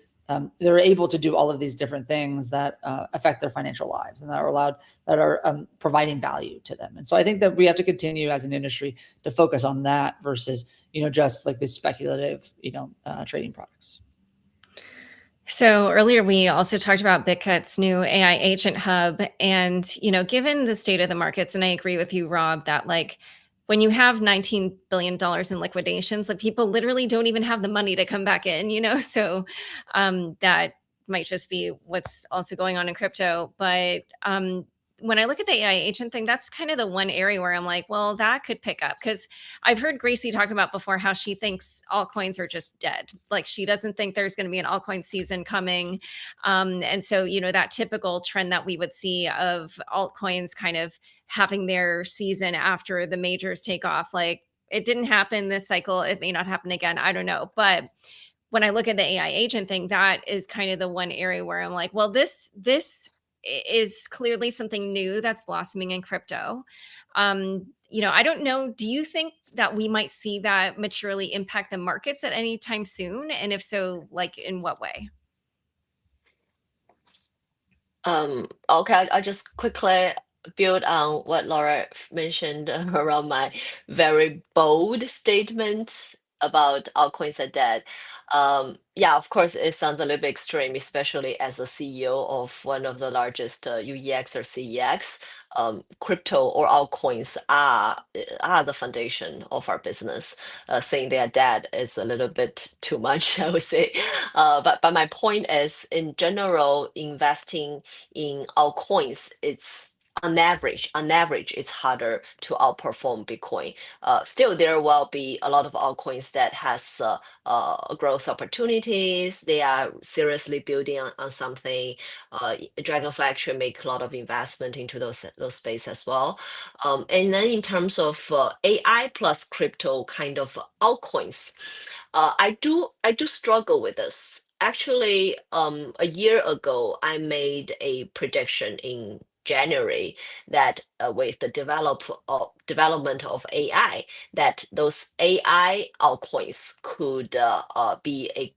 they're able to do all of these different things that affect their financial lives and that are providing value to them. And so I think that we have to continue as an industry to focus on that versus, just like these speculative, trading products. So earlier we also talked about Bitget's new AI agent hub, and given the state of the markets, and I agree with you, Rob, that like when you have $19 billion in liquidations, like people literally don't even have the money to come back in, so that might just be what's also going on in crypto. But when I look at the AI agent thing, that's kind of the one area where I'm like, well, that could pick up, because I've heard Gracie talk about before how she thinks altcoins are just dead. Like she doesn't think there's going to be an altcoin season coming. And so, that typical trend that we would see of altcoins kind of having their season after the majors take off, like it didn't happen this cycle. It may not happen again. I don't know. But when I look at the AI agent thing, that is kind of the one area where I'm like, well, this is clearly something new that's blossoming in crypto. I don't know. Do you think that we might see that materially impact the markets at any time soon? And if so, like in what way? Okay, I'll just quickly build on what Laura mentioned around my very bold statement about altcoins are dead. Yeah, of course, it sounds a little bit extreme, especially as a CEO of one of the largest UEX or CEX. Crypto or altcoins are the foundation of our business. Saying they are dead is a little bit too much, I would say. But my point is, in general, investing in altcoins, it's on average, it's harder to outperform Bitcoin. Still, there will be a lot of altcoins that has growth opportunities. They are seriously building on something. Dragonfly actually make a lot of investment into those space as well. And then in terms of AI plus crypto kind of altcoins, I do struggle with this. Actually, a year ago, I made a prediction in January that with the development of AI, that those AI altcoins could be a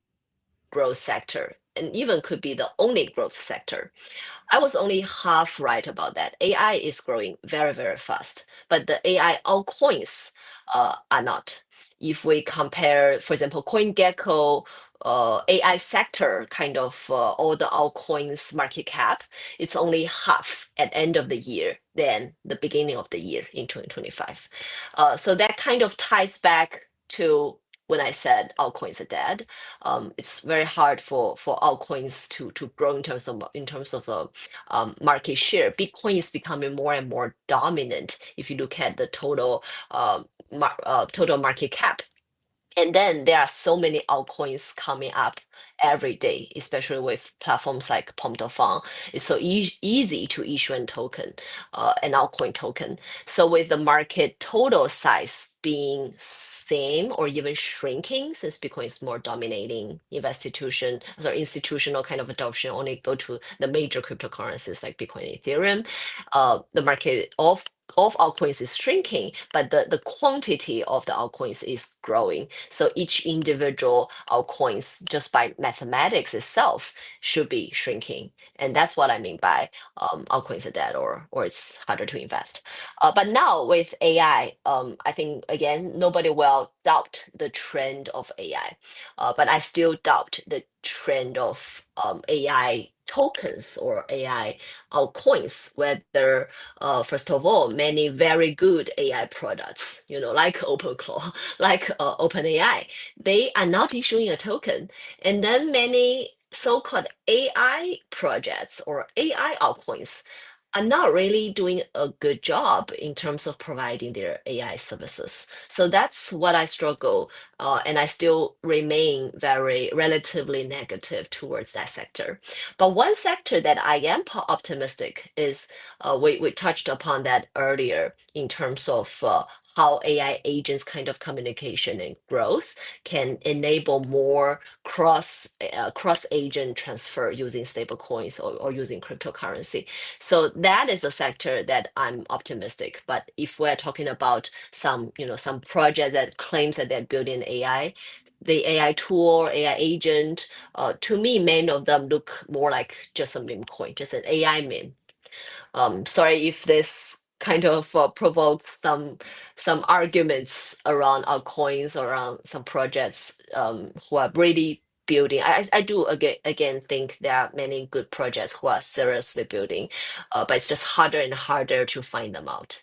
growth sector and even could be the only growth sector. I was only half right about that. AI is growing very, very fast, but the AI altcoins are not. If we compare, for example, CoinGecko, AI sector, kind of all the altcoins market cap, it's only half at end of the year than the beginning of the year in 2025. So that kind of ties back to when I said altcoins are dead. It's very hard for altcoins to grow in terms of the market share. Bitcoin is becoming more and more dominant if you look at the total total market cap. And then there are so many altcoins coming up every day, especially with platforms like Pom.Fang. It's so easy to issue an altcoin token. So with the market total size being same or even shrinking, since Bitcoin is more dominating institutional kind of adoption, only go to the major cryptocurrencies like Bitcoin and Ethereum. The market of altcoins is shrinking, but the quantity of the altcoins is growing. So each individual altcoins, just by mathematics itself, should be shrinking. And that's what I mean by altcoins are dead or it's harder to invest. But now with AI, I think, again, nobody will doubt the trend of AI. But I still doubt the trend of AI tokens or AI altcoins, whether first of all, many very good AI products, like OpenClaw, like OpenAI, they are not issuing a token. And then many so-called AI projects or AI altcoins are not really doing a good job in terms of providing their AI services. So that's what I struggle, and I still remain very relatively negative towards that sector. But one sector that I am optimistic is, we touched upon that earlier in terms of how AI agents kind of communication and growth can enable more cross agent transfer using stablecoins or using cryptocurrency. So that is a sector that I'm optimistic. But if we're talking about some project that claims that they're building AI, the AI tool, AI agent, to me, many of them look more like just a meme coin, just an AI meme. Sorry if this kind of provokes some arguments around our coins, around some projects who are really building. I do again think there are many good projects who are seriously building, but it's just harder and harder to find them out.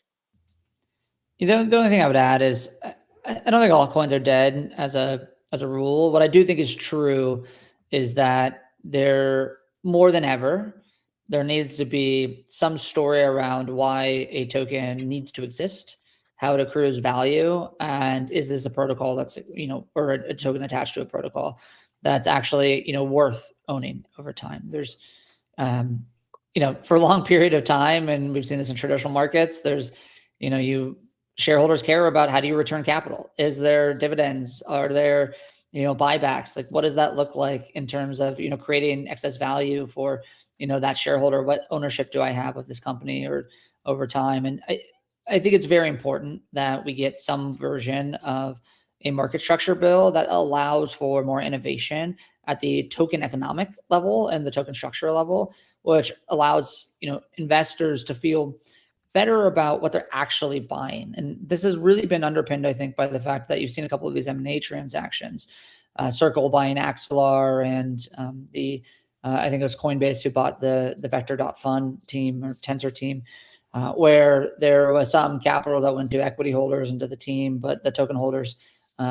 The only thing I would add is I don't think all coins are dead as a rule. What I do think is true is that there, more than ever, there needs to be some story around why a token needs to exist, how it accrues value, and is this a protocol that's, or a token attached to a protocol that's actually, worth owning over time. There's, for a long period of time, and we've seen this in traditional markets, there's, shareholders care about how do you return capital? Is there dividends? Are there, buybacks? Like, what does that look like in terms of, creating excess value for, that shareholder? What ownership do I have of this company or over time? And I think it's very important that we get some version of a market structure bill that allows for more innovation at the token economic level and the token structure level, which allows, investors to feel better about what they're actually buying. And this has really been underpinned, I think, by the fact that you've seen a couple of these M&A transactions, Circle buying Axelar, and I think it was Coinbase who bought the Vector.fun team or Tensor team, where there was some capital that went to equity holders into the team, but the token holders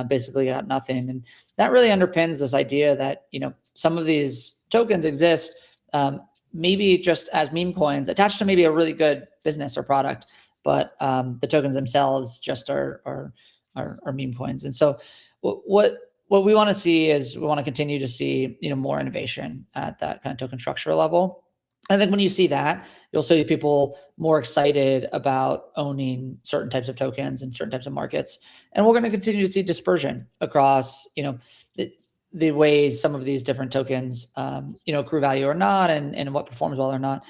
basically got nothing. And that really underpins this idea that, some of these tokens exist maybe just as meme coins attached to maybe a really good business or product, but the tokens themselves just are meme coins. And so what we want to see is we want to continue to see, more innovation at that kind of token structure level. I think when you see that, you'll see people more excited about owning certain types of tokens and certain types of markets. And we're going to continue to see dispersion across, the way some of these different tokens, accrue value or not, and what performs well or not.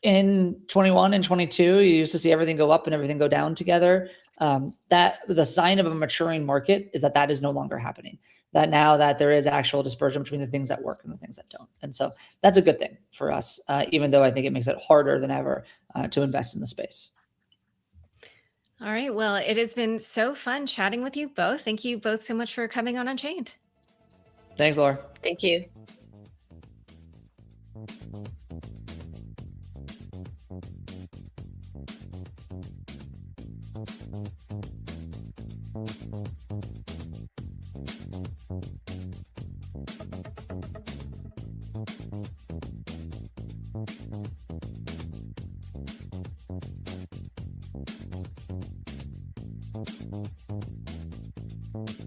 In 21 and 22, you used to see everything go up and everything go down together. That the sign of a maturing market is that is no longer happening. That now that there is actual dispersion between the things that work and the things that don't. And so that's a good thing for us, even though I think it makes it harder than ever to invest in the space. All right. Well, it has been so fun chatting with you both. Thank you both so much for coming on Unchained. Thanks, Laura. Thank you.